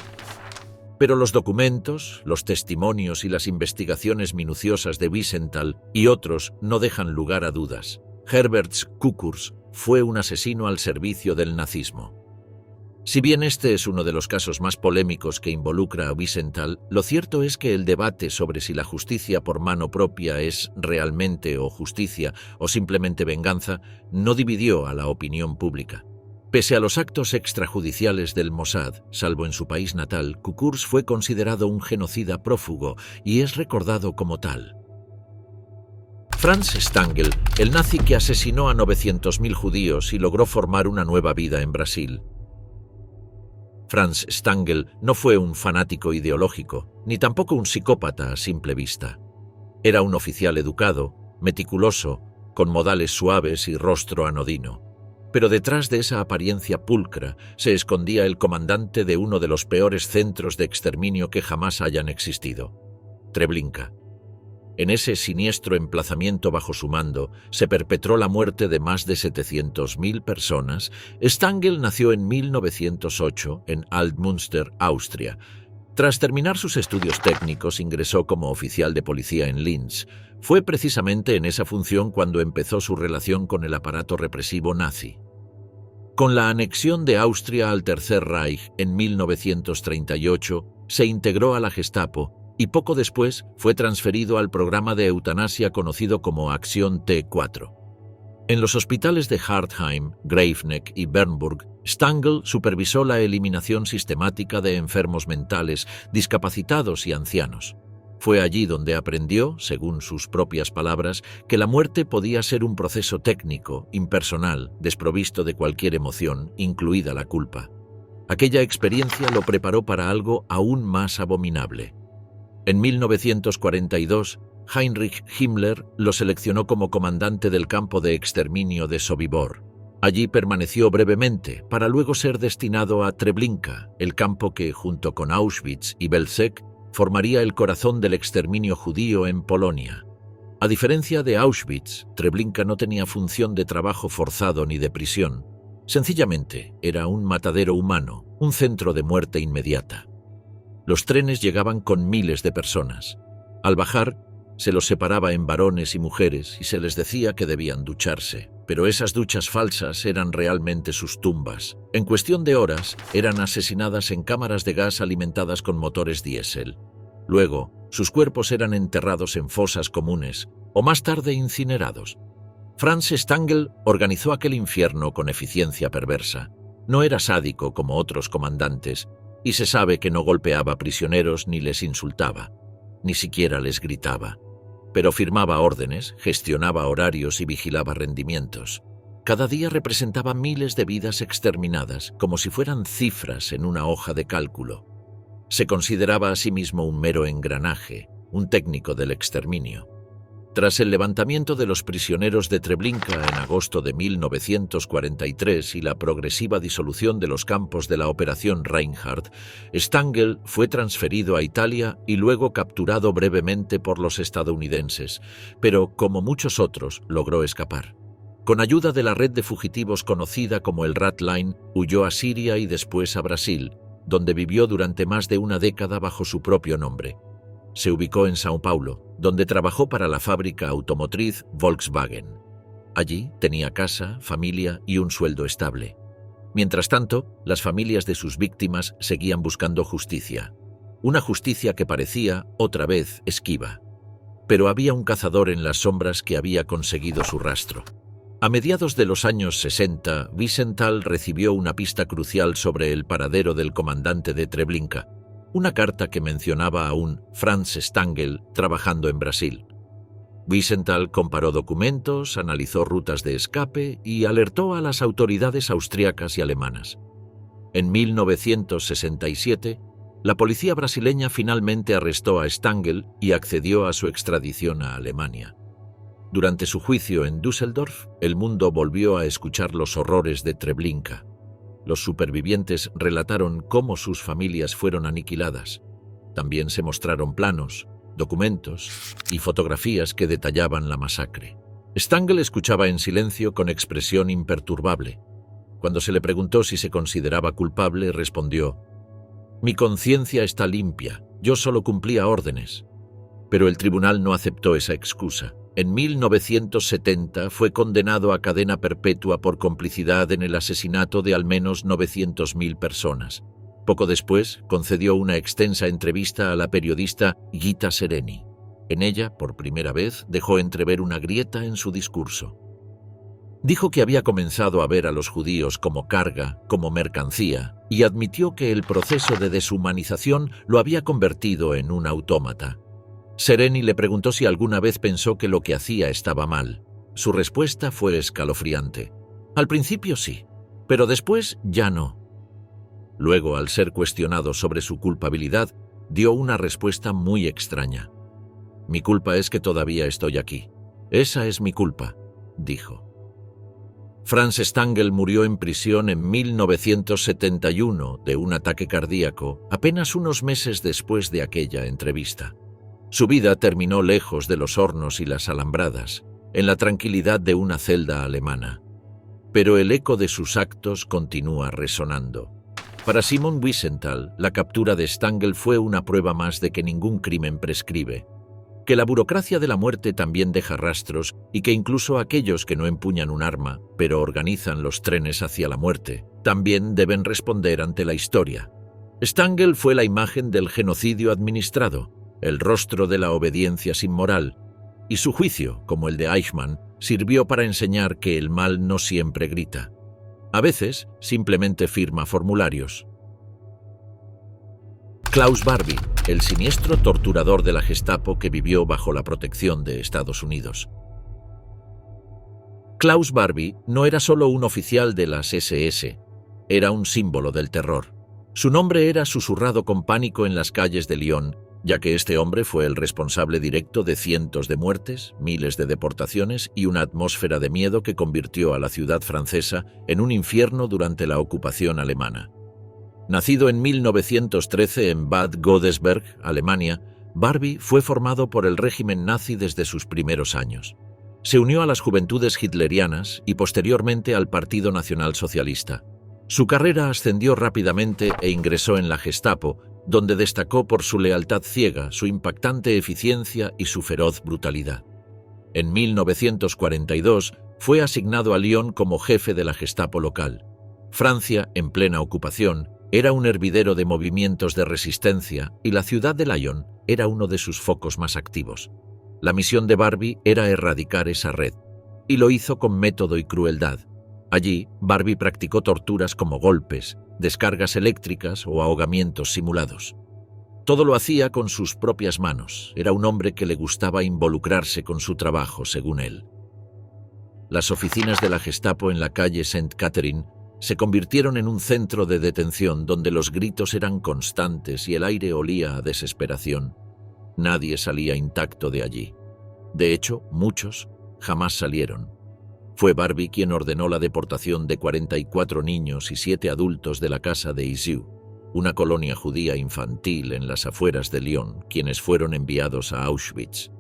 Pero los documentos, los testimonios y las investigaciones minuciosas de Wiesenthal y otros no dejan lugar a dudas. Herbert Kukurs fue un asesino al servicio del nazismo. Si bien este es uno de los casos más polémicos que involucra a Wiesenthal, lo cierto es que el debate sobre si la justicia por mano propia es realmente o justicia o simplemente venganza no dividió a la opinión pública. Pese a los actos extrajudiciales del Mossad, salvo en su país natal, Kukurs fue considerado un genocida prófugo y es recordado como tal. Franz Stangl, el nazi que asesinó a 900.000 judíos y logró formar una nueva vida en Brasil. Franz Stangl no fue un fanático ideológico, ni tampoco un psicópata a simple vista. Era un oficial educado, meticuloso, con modales suaves y rostro anodino. Pero detrás de esa apariencia pulcra se escondía el comandante de uno de los peores centros de exterminio que jamás hayan existido, Treblinka. En ese siniestro emplazamiento bajo su mando se perpetró la muerte de más de 700.000 personas. Stangl nació en 1908 en Altmünster, Austria. Tras terminar sus estudios técnicos, ingresó como oficial de policía en Linz. Fue precisamente en esa función cuando empezó su relación con el aparato represivo nazi. Con la anexión de Austria al Tercer Reich en 1938, se integró a la Gestapo y poco después fue transferido al programa de eutanasia conocido como Acción T4. En los hospitales de Hartheim, Greifswald y Bernburg, Stangl supervisó la eliminación sistemática de enfermos mentales, discapacitados y ancianos. Fue allí donde aprendió, según sus propias palabras, que la muerte podía ser un proceso técnico, impersonal, desprovisto de cualquier emoción, incluida la culpa. Aquella experiencia lo preparó para algo aún más abominable. En 1942, Heinrich Himmler lo seleccionó como comandante del campo de exterminio de Sobibor. Allí permaneció brevemente, para luego ser destinado a Treblinka, el campo que, junto con Auschwitz y Belzec, formaría el corazón del exterminio judío en Polonia. A diferencia de Auschwitz, Treblinka no tenía función de trabajo forzado ni de prisión. Sencillamente, era un matadero humano, un centro de muerte inmediata. Los trenes llegaban con miles de personas. Al bajar, se los separaba en varones y mujeres y se les decía que debían ducharse, pero esas duchas falsas eran realmente sus tumbas. En cuestión de horas, eran asesinadas en cámaras de gas alimentadas con motores diésel. Luego, sus cuerpos eran enterrados en fosas comunes o más tarde incinerados. Franz Stangl organizó aquel infierno con eficiencia perversa. No era sádico como otros comandantes, y se sabe que no golpeaba prisioneros ni les insultaba, ni siquiera les gritaba. Pero firmaba órdenes, gestionaba horarios y vigilaba rendimientos. Cada día representaba miles de vidas exterminadas, como si fueran cifras en una hoja de cálculo. Se consideraba a sí mismo un mero engranaje, un técnico del exterminio. Tras el levantamiento de los prisioneros de Treblinka en agosto de 1943 y la progresiva disolución de los campos de la Operación Reinhardt, Stangl fue transferido a Italia y luego capturado brevemente por los estadounidenses, pero, como muchos otros, logró escapar. Con ayuda de la red de fugitivos conocida como el Rat Line, huyó a Siria y después a Brasil, donde vivió durante más de una década bajo su propio nombre. Se ubicó en São Paulo, donde trabajó para la fábrica automotriz Volkswagen. Allí tenía casa, familia y un sueldo estable. Mientras tanto, las familias de sus víctimas seguían buscando justicia. Una justicia que parecía, otra vez, esquiva. Pero había un cazador en las sombras que había conseguido su rastro. A mediados de los años 60, Wiesenthal recibió una pista crucial sobre el paradero del comandante de Treblinka. Una carta que mencionaba a un Franz Stangl trabajando en Brasil. Wiesenthal comparó documentos, analizó rutas de escape y alertó a las autoridades austriacas y alemanas. En 1967, la policía brasileña finalmente arrestó a Stangl y accedió a su extradición a Alemania. Durante su juicio en Düsseldorf, el mundo volvió a escuchar los horrores de Treblinka. Los supervivientes relataron cómo sus familias fueron aniquiladas. También se mostraron planos, documentos y fotografías que detallaban la masacre. Stangl escuchaba en silencio con expresión imperturbable. Cuando se le preguntó si se consideraba culpable, respondió: «Mi conciencia está limpia, yo solo cumplía órdenes». Pero el tribunal no aceptó esa excusa. En 1970 fue condenado a cadena perpetua por complicidad en el asesinato de al menos 900.000 personas. Poco después, concedió una extensa entrevista a la periodista Gita Sereni. En ella, por primera vez, dejó entrever una grieta en su discurso. Dijo que había comenzado a ver a los judíos como carga, como mercancía, y admitió que el proceso de deshumanización lo había convertido en un autómata. Sereni le preguntó si alguna vez pensó que lo que hacía estaba mal. Su respuesta fue escalofriante. Al principio sí, pero después ya no. Luego, al ser cuestionado sobre su culpabilidad, dio una respuesta muy extraña. «Mi culpa es que todavía estoy aquí. Esa es mi culpa», dijo. Franz Stangl murió en prisión en 1971 de un ataque cardíaco, apenas unos meses después de aquella entrevista. Su vida terminó lejos de los hornos y las alambradas, en la tranquilidad de una celda alemana. Pero el eco de sus actos continúa resonando. Para Simon Wiesenthal, la captura de Stangl fue una prueba más de que ningún crimen prescribe, que la burocracia de la muerte también deja rastros y que incluso aquellos que no empuñan un arma, pero organizan los trenes hacia la muerte, también deben responder ante la historia. Stangl fue la imagen del genocidio administrado, el rostro de la obediencia sin moral, y su juicio, como el de Eichmann, sirvió para enseñar que el mal no siempre grita. A veces, simplemente firma formularios. Klaus Barbie, el siniestro torturador de la Gestapo que vivió bajo la protección de Estados Unidos. Klaus Barbie no era solo un oficial de las SS, era un símbolo del terror. Su nombre era susurrado con pánico en las calles de Lyon, ya que este hombre fue el responsable directo de cientos de muertes, miles de deportaciones y una atmósfera de miedo que convirtió a la ciudad francesa en un infierno durante la ocupación alemana. Nacido en 1913 en Bad Godesberg, Alemania, Barbie fue formado por el régimen nazi desde sus primeros años. Se unió a las juventudes hitlerianas y posteriormente al Partido Nacional Socialista. Su carrera ascendió rápidamente e ingresó en la Gestapo, donde destacó por su lealtad ciega, su impactante eficiencia y su feroz brutalidad. En 1942 fue asignado a Lyon como jefe de la Gestapo local. Francia, en plena ocupación, era un hervidero de movimientos de resistencia y la ciudad de Lyon era uno de sus focos más activos. La misión de Barbie era erradicar esa red, y lo hizo con método y crueldad. Allí, Barbie practicó torturas como golpes, descargas eléctricas o ahogamientos simulados. Todo lo hacía con sus propias manos. Era un hombre que le gustaba involucrarse con su trabajo, según él. Las oficinas de la Gestapo en la calle St. Catherine se convirtieron en un centro de detención donde los gritos eran constantes y el aire olía a desesperación. Nadie salía intacto de allí. De hecho, muchos jamás salieron. Fue Barbie quien ordenó la deportación de 44 niños y 7 adultos de la casa de Isieux, una colonia judía infantil en las afueras de Lyon, quienes fueron enviados a Auschwitz.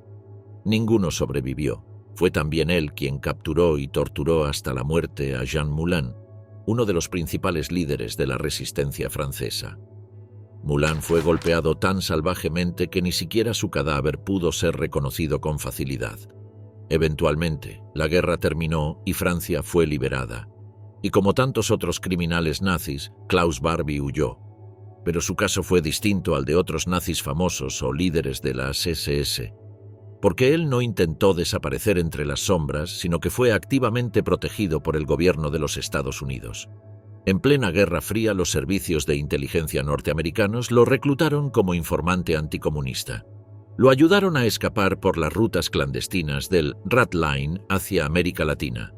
Ninguno sobrevivió. Fue también él quien capturó y torturó hasta la muerte a Jean Moulin, uno de los principales líderes de la resistencia francesa. Moulin fue golpeado tan salvajemente que ni siquiera su cadáver pudo ser reconocido con facilidad. Eventualmente, la guerra terminó y Francia fue liberada. Y como tantos otros criminales nazis, Klaus Barbie huyó. Pero su caso fue distinto al de otros nazis famosos o líderes de las SS, porque él no intentó desaparecer entre las sombras, sino que fue activamente protegido por el gobierno de los Estados Unidos. En plena Guerra Fría, los servicios de inteligencia norteamericanos lo reclutaron como informante anticomunista. Lo ayudaron a escapar por las rutas clandestinas del Rat Line hacia América Latina.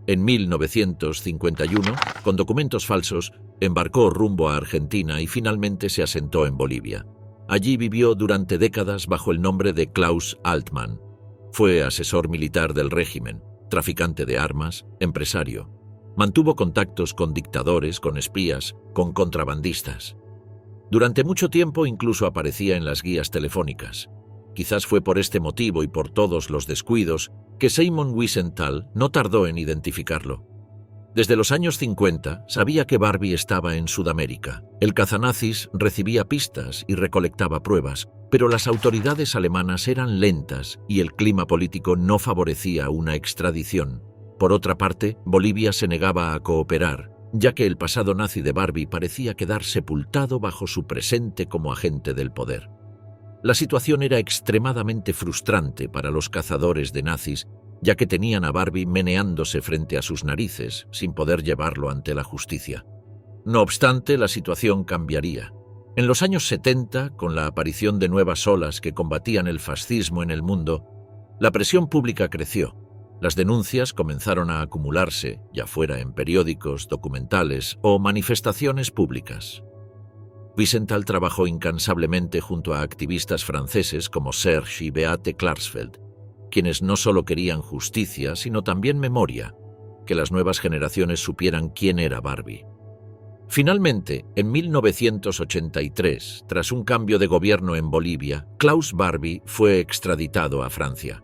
En 1951, con documentos falsos, embarcó rumbo a Argentina y finalmente se asentó en Bolivia. Allí vivió durante décadas bajo el nombre de Klaus Altmann. Fue asesor militar del régimen, traficante de armas, empresario. Mantuvo contactos con dictadores, con espías, con contrabandistas. Durante mucho tiempo incluso aparecía en las guías telefónicas. Quizás fue por este motivo y por todos los descuidos que Simon Wiesenthal no tardó en identificarlo. Desde los años 50 sabía que Barbie estaba en Sudamérica. El cazanazis recibía pistas y recolectaba pruebas, pero las autoridades alemanas eran lentas y el clima político no favorecía una extradición. Por otra parte, Bolivia se negaba a cooperar, ya que el pasado nazi de Barbie parecía quedar sepultado bajo su presente como agente del poder. La situación era extremadamente frustrante para los cazadores de nazis, ya que tenían a Barbie meneándose frente a sus narices, sin poder llevarlo ante la justicia. No obstante, la situación cambiaría. En los años 70, con la aparición de nuevas olas que combatían el fascismo en el mundo, la presión pública creció. Las denuncias comenzaron a acumularse, ya fuera en periódicos, documentales o manifestaciones públicas. Wiesenthal trabajó incansablemente junto a activistas franceses como Serge y Beate Klarsfeld, quienes no solo querían justicia, sino también memoria, que las nuevas generaciones supieran quién era Barbie. Finalmente, en 1983, tras un cambio de gobierno en Bolivia, Klaus Barbie fue extraditado a Francia.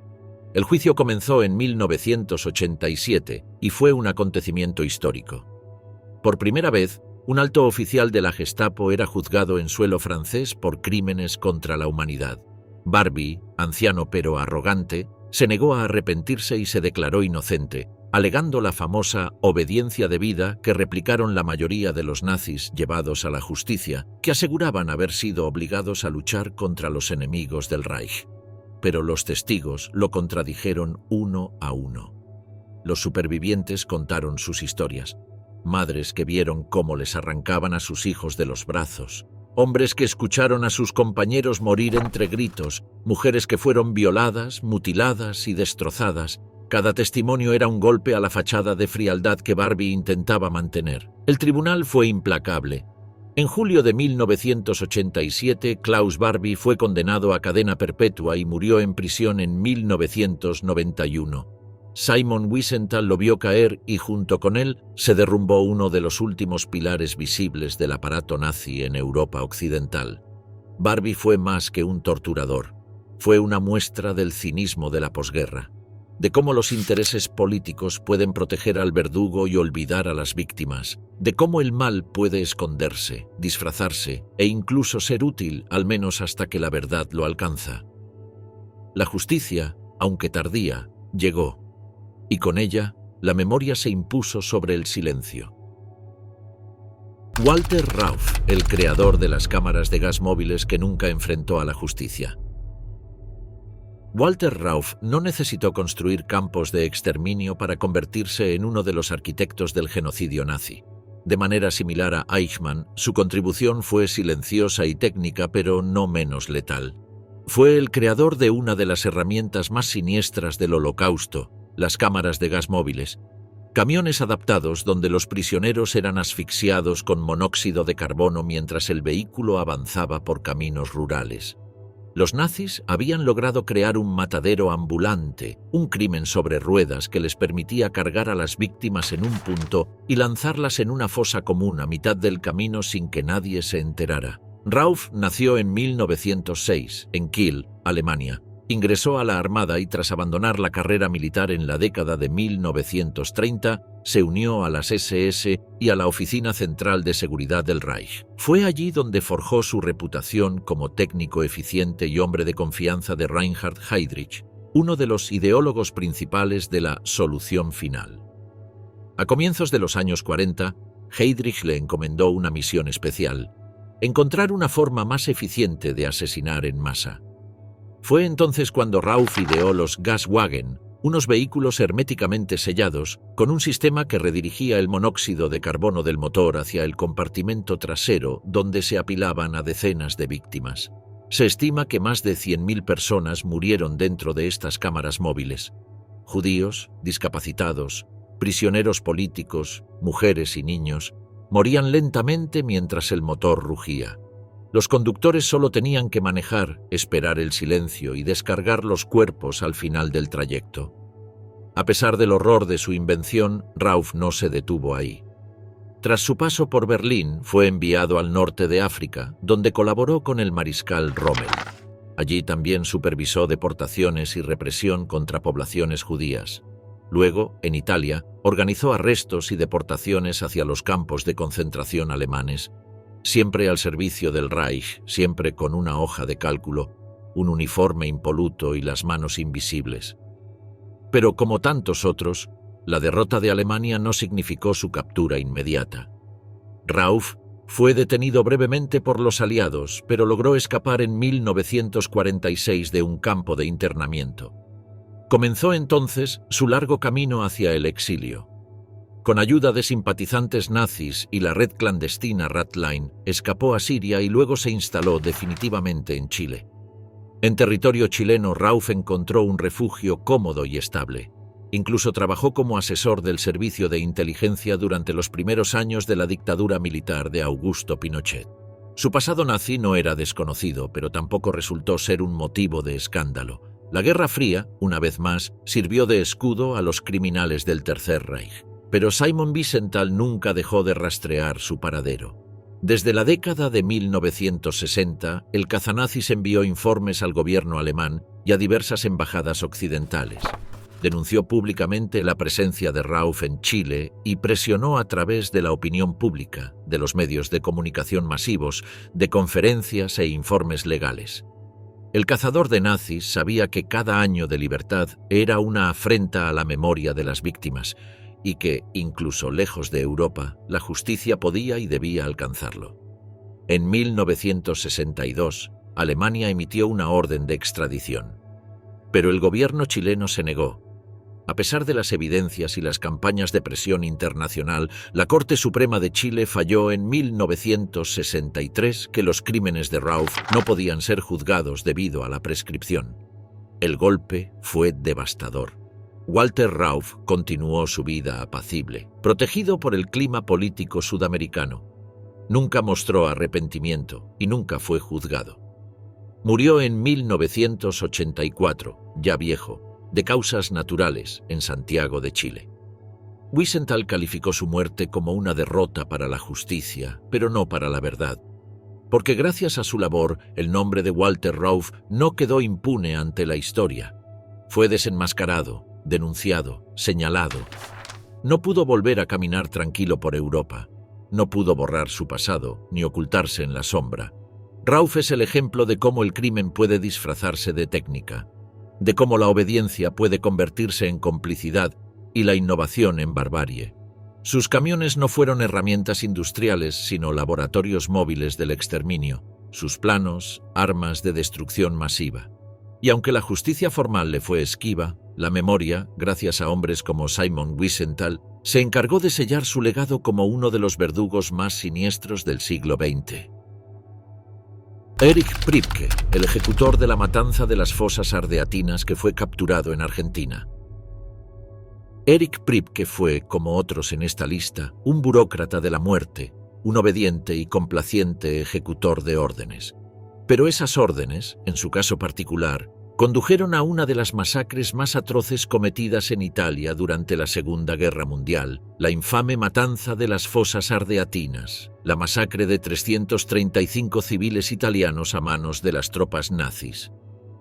El juicio comenzó en 1987 y fue un acontecimiento histórico. Por primera vez, un alto oficial de la Gestapo era juzgado en suelo francés por crímenes contra la humanidad. Barbie, anciano pero arrogante, se negó a arrepentirse y se declaró inocente, alegando la famosa obediencia debida que replicaron la mayoría de los nazis llevados a la justicia, que aseguraban haber sido obligados a luchar contra los enemigos del Reich. Pero los testigos lo contradijeron uno a uno. Los supervivientes contaron sus historias. Madres que vieron cómo les arrancaban a sus hijos de los brazos, hombres que escucharon a sus compañeros morir entre gritos, mujeres que fueron violadas, mutiladas y destrozadas. Cada testimonio era un golpe a la fachada de frialdad que Barbie intentaba mantener. El tribunal fue implacable. En julio de 1987, Klaus Barbie fue condenado a cadena perpetua y murió en prisión en 1991. Simon Wiesenthal lo vio caer y junto con él se derrumbó uno de los últimos pilares visibles del aparato nazi en Europa occidental. Barbie fue más que un torturador. Fue una muestra del cinismo de la posguerra, de cómo los intereses políticos pueden proteger al verdugo y olvidar a las víctimas, de cómo el mal puede esconderse, disfrazarse e incluso ser útil, al menos hasta que la verdad lo alcanza. La justicia, aunque tardía, llegó. Y con ella, la memoria se impuso sobre el silencio. Walter Rauff, el creador de las cámaras de gas móviles que nunca enfrentó a la justicia. Walter Rauff no necesitó construir campos de exterminio para convertirse en uno de los arquitectos del genocidio nazi. De manera similar a Eichmann, su contribución fue silenciosa y técnica, pero no menos letal. Fue el creador de una de las herramientas más siniestras del Holocausto, las cámaras de gas móviles, camiones adaptados donde los prisioneros eran asfixiados con monóxido de carbono mientras el vehículo avanzaba por caminos rurales. Los nazis habían logrado crear un matadero ambulante, un crimen sobre ruedas que les permitía cargar a las víctimas en un punto y lanzarlas en una fosa común a mitad del camino sin que nadie se enterara. Rauff nació en 1906, en Kiel, Alemania. Ingresó a la Armada y tras abandonar la carrera militar en la década de 1930, se unió a las SS y a la Oficina Central de Seguridad del Reich. Fue allí donde forjó su reputación como técnico eficiente y hombre de confianza de Reinhard Heydrich, uno de los ideólogos principales de la solución final. A comienzos de los años 40, Heydrich le encomendó una misión especial: encontrar una forma más eficiente de asesinar en masa. Fue entonces cuando Rauff ideó los Gaswagen, unos vehículos herméticamente sellados, con un sistema que redirigía el monóxido de carbono del motor hacia el compartimento trasero, donde se apilaban a decenas de víctimas. Se estima que más de 100.000 personas murieron dentro de estas cámaras móviles. Judíos, discapacitados, prisioneros políticos, mujeres y niños, morían lentamente mientras el motor rugía. Los conductores solo tenían que manejar, esperar el silencio y descargar los cuerpos al final del trayecto. A pesar del horror de su invención, Rauff no se detuvo ahí. Tras su paso por Berlín, fue enviado al norte de África, donde colaboró con el mariscal Rommel. Allí también supervisó deportaciones y represión contra poblaciones judías. Luego, en Italia, organizó arrestos y deportaciones hacia los campos de concentración alemanes, siempre al servicio del Reich, siempre con una hoja de cálculo, un uniforme impoluto y las manos invisibles. Pero como tantos otros, la derrota de Alemania no significó su captura inmediata. Rauff fue detenido brevemente por los aliados, pero logró escapar en 1946 de un campo de internamiento. Comenzó entonces su largo camino hacia el exilio. Con ayuda de simpatizantes nazis y la red clandestina Ratline, escapó a Siria y luego se instaló definitivamente en Chile. En territorio chileno, Rauff encontró un refugio cómodo y estable. Incluso trabajó como asesor del servicio de inteligencia durante los primeros años de la dictadura militar de Augusto Pinochet. Su pasado nazi no era desconocido, pero tampoco resultó ser un motivo de escándalo. La Guerra Fría, una vez más, sirvió de escudo a los criminales del Tercer Reich. Pero Simon Wiesenthal nunca dejó de rastrear su paradero. Desde la década de 1960, el cazanazis envió informes al gobierno alemán y a diversas embajadas occidentales. Denunció públicamente la presencia de Rauff en Chile y presionó a través de la opinión pública, de los medios de comunicación masivos, de conferencias e informes legales. El cazador de nazis sabía que cada año de libertad era una afrenta a la memoria de las víctimas y que, incluso lejos de Europa, la justicia podía y debía alcanzarlo. En 1962, Alemania emitió una orden de extradición. Pero el gobierno chileno se negó. A pesar de las evidencias y las campañas de presión internacional, la Corte Suprema de Chile falló en 1963 que los crímenes de Rauff no podían ser juzgados debido a la prescripción. El golpe fue devastador. Walter Rauff continuó su vida apacible, protegido por el clima político sudamericano. Nunca mostró arrepentimiento y nunca fue juzgado. Murió en 1984, ya viejo, de causas naturales, en Santiago de Chile. Wiesenthal calificó su muerte como una derrota para la justicia, pero no para la verdad, porque gracias a su labor, el nombre de Walter Rauff no quedó impune ante la historia. Fue desenmascarado, denunciado, señalado. No pudo volver a caminar tranquilo por Europa. No pudo borrar su pasado, ni ocultarse en la sombra. Rauff es el ejemplo de cómo el crimen puede disfrazarse de técnica, de cómo la obediencia puede convertirse en complicidad y la innovación en barbarie. Sus camiones no fueron herramientas industriales, sino laboratorios móviles del exterminio, sus planos, armas de destrucción masiva. Y aunque la justicia formal le fue esquiva, la memoria, gracias a hombres como Simon Wiesenthal, se encargó de sellar su legado como uno de los verdugos más siniestros del siglo XX. Erich Priebke, el ejecutor de la matanza de las fosas ardeatinas que fue capturado en Argentina. Erich Priebke fue, como otros en esta lista, un burócrata de la muerte, un obediente y complaciente ejecutor de órdenes. Pero esas órdenes, en su caso particular, condujeron a una de las masacres más atroces cometidas en Italia durante la Segunda Guerra Mundial, la infame matanza de las fosas ardeatinas, la masacre de 335 civiles italianos a manos de las tropas nazis.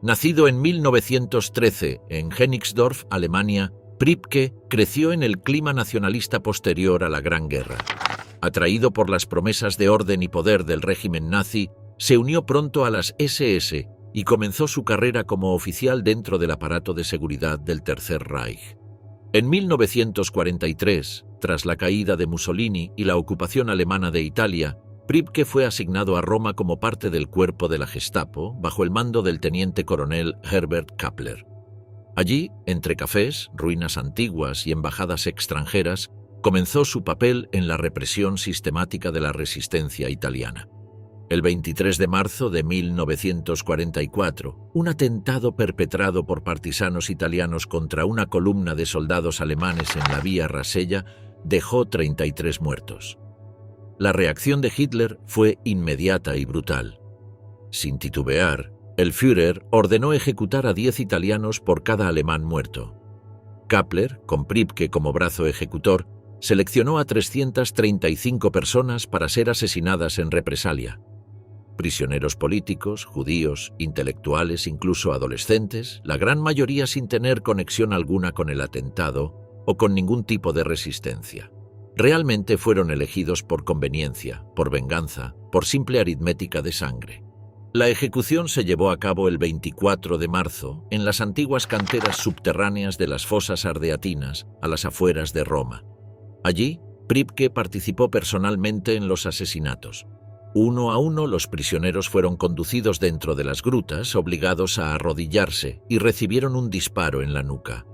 Nacido en 1913 en Hennigsdorf, Alemania, Priebke creció en el clima nacionalista posterior a la Gran Guerra. Atraído por las promesas de orden y poder del régimen nazi, se unió pronto a las SS y comenzó su carrera como oficial dentro del aparato de seguridad del Tercer Reich. En 1943, tras la caída de Mussolini y la ocupación alemana de Italia, Priebke fue asignado a Roma como parte del cuerpo de la Gestapo bajo el mando del teniente coronel Herbert Kappler. Allí, entre cafés, ruinas antiguas y embajadas extranjeras, comenzó su papel en la represión sistemática de la resistencia italiana. El 23 de marzo de 1944, un atentado perpetrado por partisanos italianos contra una columna de soldados alemanes en la Vía Rasella dejó 33 muertos. La reacción de Hitler fue inmediata y brutal. Sin titubear, el Führer ordenó ejecutar a 10 italianos por cada alemán muerto. Kappler, con Priebke como brazo ejecutor, seleccionó a 335 personas para ser asesinadas en represalia. Prisioneros políticos, judíos, intelectuales, incluso adolescentes, la gran mayoría sin tener conexión alguna con el atentado o con ningún tipo de resistencia. Realmente fueron elegidos por conveniencia, por venganza, por simple aritmética de sangre. La ejecución se llevó a cabo el 24 de marzo en las antiguas canteras subterráneas de las fosas ardeatinas, a las afueras de Roma. Allí, Pripke participó personalmente en los asesinatos. Uno a uno, los prisioneros fueron conducidos dentro de las grutas, obligados a arrodillarse, y recibieron un disparo en la nuca.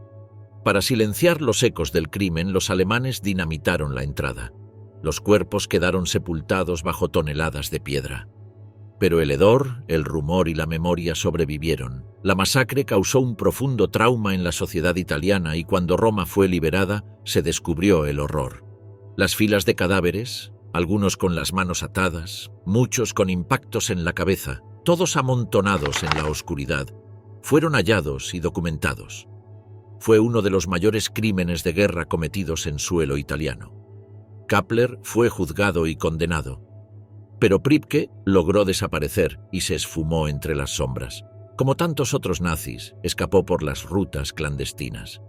Para silenciar los ecos del crimen, los alemanes dinamitaron la entrada. Los cuerpos quedaron sepultados bajo toneladas de piedra. Pero el hedor, el rumor y la memoria sobrevivieron. La masacre causó un profundo trauma en la sociedad italiana y cuando Roma fue liberada, se descubrió el horror. Las filas de cadáveres, algunos con las manos atadas, muchos con impactos en la cabeza, todos amontonados en la oscuridad, fueron hallados y documentados. Fue uno de los mayores crímenes de guerra cometidos en suelo italiano. Kappler fue juzgado y condenado. Pero Pripke logró desaparecer y se esfumó entre las sombras. Como tantos otros nazis, escapó por las rutas clandestinas.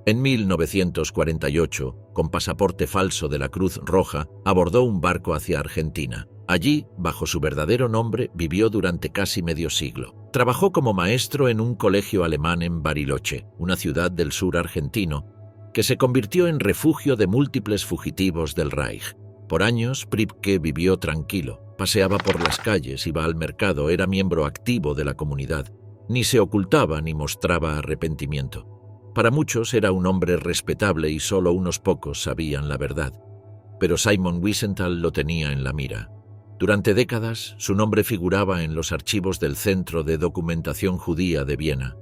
En 1948, con pasaporte falso de la Cruz Roja, abordó un barco hacia Argentina. Allí, bajo su verdadero nombre, vivió durante casi medio siglo. Trabajó como maestro en un colegio alemán en Bariloche, una ciudad del sur argentino, que se convirtió en refugio de múltiples fugitivos del Reich. Por años, Pripke vivió tranquilo, paseaba por las calles, iba al mercado, era miembro activo de la comunidad. Ni se ocultaba ni mostraba arrepentimiento. Para muchos era un hombre respetable y solo unos pocos sabían la verdad. Pero Simon Wiesenthal lo tenía en la mira. Durante décadas, su nombre figuraba en los archivos del Centro de Documentación Judía de Viena.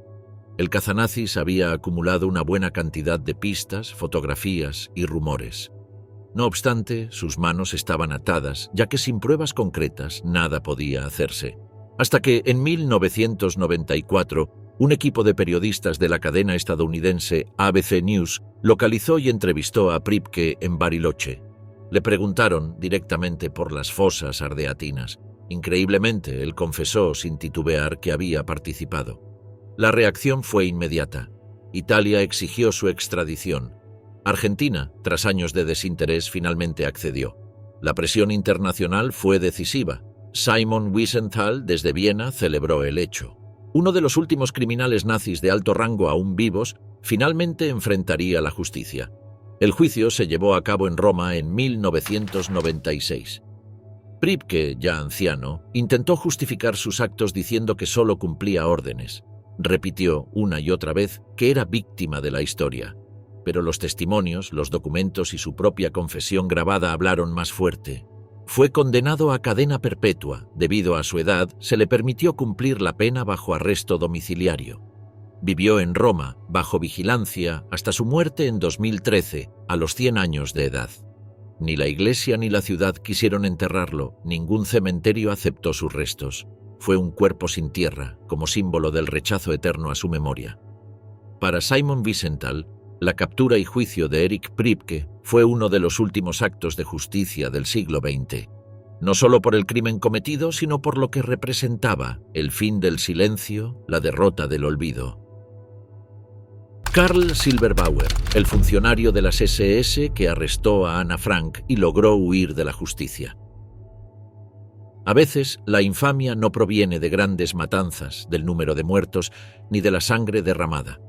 El cazanazis había acumulado una buena cantidad de pistas, fotografías y rumores. No obstante, sus manos estaban atadas, ya que sin pruebas concretas nada podía hacerse. Hasta que, en 1994, un equipo de periodistas de la cadena estadounidense ABC News localizó y entrevistó a Pripke en Bariloche. Le preguntaron directamente por las fosas ardeatinas. Increíblemente, él confesó sin titubear que había participado. La reacción fue inmediata. Italia exigió su extradición. Argentina, tras años de desinterés, finalmente accedió. La presión internacional fue decisiva. Simon Wiesenthal, desde Viena, celebró el hecho. Uno de los últimos criminales nazis de alto rango aún vivos, finalmente enfrentaría la justicia. El juicio se llevó a cabo en Roma en 1996. Pripke, ya anciano, intentó justificar sus actos diciendo que solo cumplía órdenes. Repitió una y otra vez que era víctima de la historia. Pero los testimonios, los documentos y su propia confesión grabada hablaron más fuerte. Fue condenado a cadena perpetua. Debido a su edad, se le permitió cumplir la pena bajo arresto domiciliario. Vivió en Roma, bajo vigilancia, hasta su muerte en 2013, a los 100 años de edad. Ni la iglesia ni la ciudad quisieron enterrarlo, ningún cementerio aceptó sus restos. Fue un cuerpo sin tierra, como símbolo del rechazo eterno a su memoria. Para Simon Wiesenthal, la captura y juicio de Erich Pripke fue uno de los últimos actos de justicia del siglo XX. No solo por el crimen cometido, sino por lo que representaba, el fin del silencio, la derrota del olvido. Karl Silberbauer, el funcionario de las SS que arrestó a Anna Frank y logró huir de la justicia. A veces, la infamia no proviene de grandes matanzas, del número de muertos, ni de la sangre derramada.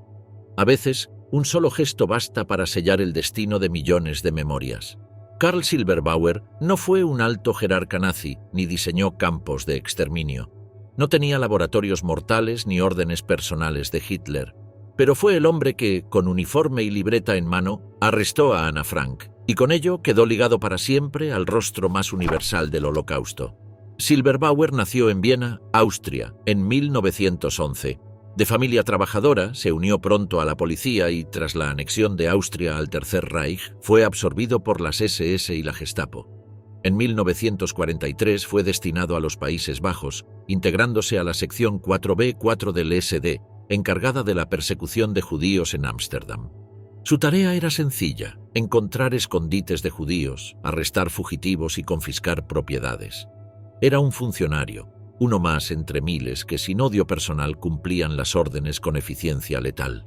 A veces, un solo gesto basta para sellar el destino de millones de memorias. Karl Silberbauer no fue un alto jerarca nazi, ni diseñó campos de exterminio. No tenía laboratorios mortales ni órdenes personales de Hitler. Pero fue el hombre que, con uniforme y libreta en mano, arrestó a Anna Frank, y con ello quedó ligado para siempre al rostro más universal del Holocausto. Silberbauer nació en Viena, Austria, en 1911. De familia trabajadora, se unió pronto a la policía y, tras la anexión de Austria al Tercer Reich, fue absorbido por las SS y la Gestapo. En 1943 fue destinado a los Países Bajos, integrándose a la sección 4B4 del SD, encargada de la persecución de judíos en Ámsterdam. Su tarea era sencilla: encontrar escondites de judíos, arrestar fugitivos y confiscar propiedades. Era un funcionario, uno más entre miles que sin odio personal cumplían las órdenes con eficiencia letal.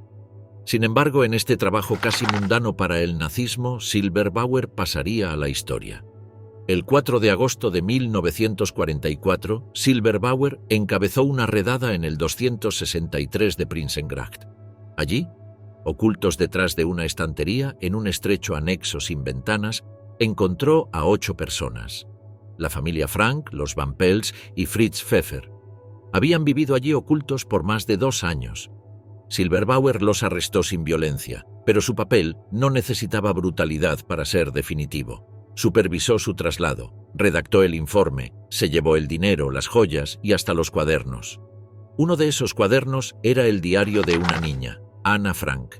Sin embargo, en este trabajo casi mundano para el nazismo, Silberbauer pasaría a la historia. El 4 de agosto de 1944, Silberbauer encabezó una redada en el 263 de Prinsengracht. Allí, ocultos detrás de una estantería en un estrecho anexo sin ventanas, encontró a 8 personas. La familia Frank, los Van Pels y Fritz Pfeffer. Habían vivido allí ocultos por más de 2 años. Silberbauer los arrestó sin violencia, pero su papel no necesitaba brutalidad para ser definitivo. Supervisó su traslado, redactó el informe, se llevó el dinero, las joyas y hasta los cuadernos. Uno de esos cuadernos era el diario de una niña, Anna Frank.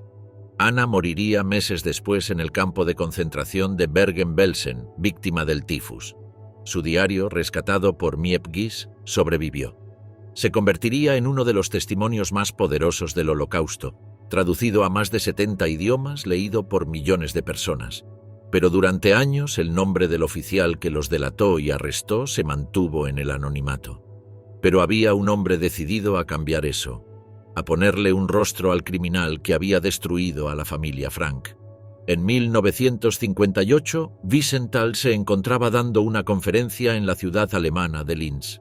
Anna moriría meses después en el campo de concentración de Bergen-Belsen, víctima del tifus. Su diario, rescatado por Miep Gies, sobrevivió. Se convertiría en uno de los testimonios más poderosos del Holocausto, traducido a más de 70 idiomas, leído por millones de personas. Pero durante años el nombre del oficial que los delató y arrestó se mantuvo en el anonimato. Pero había un hombre decidido a cambiar eso, a ponerle un rostro al criminal que había destruido a la familia Frank. En 1958, Wiesenthal se encontraba dando una conferencia en la ciudad alemana de Linz.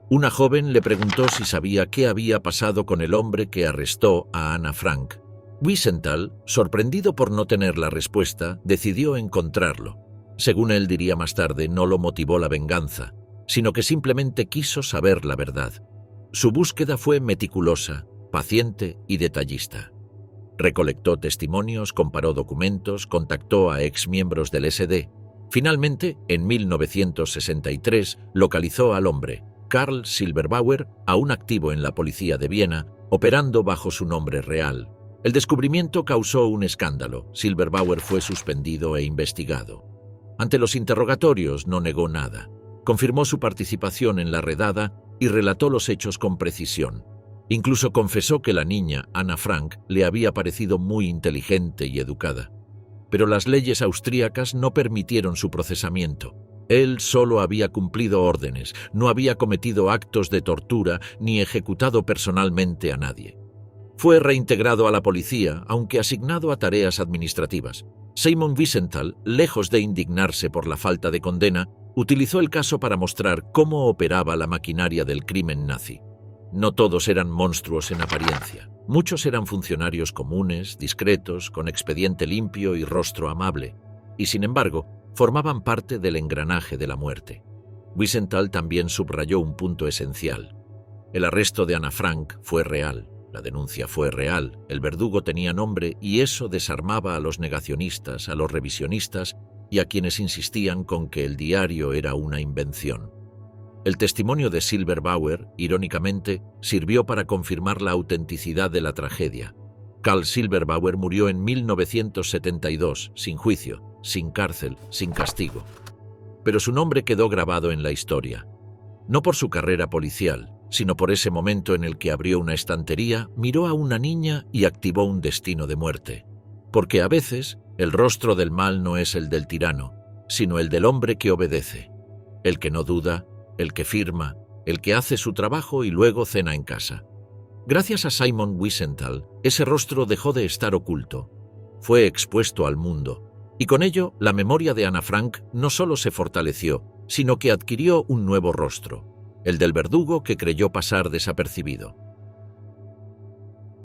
Una joven le preguntó si sabía qué había pasado con el hombre que arrestó a Anna Frank. Wiesenthal, sorprendido por no tener la respuesta, decidió encontrarlo. Según él diría más tarde, no lo motivó la venganza, sino que simplemente quiso saber la verdad. Su búsqueda fue meticulosa, paciente y detallista. Recolectó testimonios, comparó documentos, contactó a exmiembros del SD. Finalmente, en 1963, localizó al hombre, Karl Silberbauer, aún activo en la policía de Viena, operando bajo su nombre real. El descubrimiento causó un escándalo. Silberbauer fue suspendido e investigado. Ante los interrogatorios no negó nada. Confirmó su participación en la redada y relató los hechos con precisión. Incluso confesó que la niña, Anna Frank, le había parecido muy inteligente y educada. Pero las leyes austríacas no permitieron su procesamiento. Él solo había cumplido órdenes, no había cometido actos de tortura ni ejecutado personalmente a nadie. Fue reintegrado a la policía, aunque asignado a tareas administrativas. Simon Wiesenthal, lejos de indignarse por la falta de condena, utilizó el caso para mostrar cómo operaba la maquinaria del crimen nazi. No todos eran monstruos en apariencia. Muchos eran funcionarios comunes, discretos, con expediente limpio y rostro amable. Y sin embargo, formaban parte del engranaje de la muerte. Wiesenthal también subrayó un punto esencial. El arresto de Anna Frank fue real, la denuncia fue real, el verdugo tenía nombre y eso desarmaba a los negacionistas, a los revisionistas y a quienes insistían con que el diario era una invención. El testimonio de Silberbauer, irónicamente, sirvió para confirmar la autenticidad de la tragedia. Karl Silberbauer murió en 1972, sin juicio, sin cárcel, sin castigo. Pero su nombre quedó grabado en la historia. No por su carrera policial, sino por ese momento en el que abrió una estantería, miró a una niña y activó un destino de muerte. Porque a veces, el rostro del mal no es el del tirano, sino el del hombre que obedece, el que no duda, el que firma, el que hace su trabajo y luego cena en casa. Gracias a Simon Wiesenthal, ese rostro dejó de estar oculto. Fue expuesto al mundo, y con ello la memoria de Anna Frank no solo se fortaleció, sino que adquirió un nuevo rostro, el del verdugo que creyó pasar desapercibido.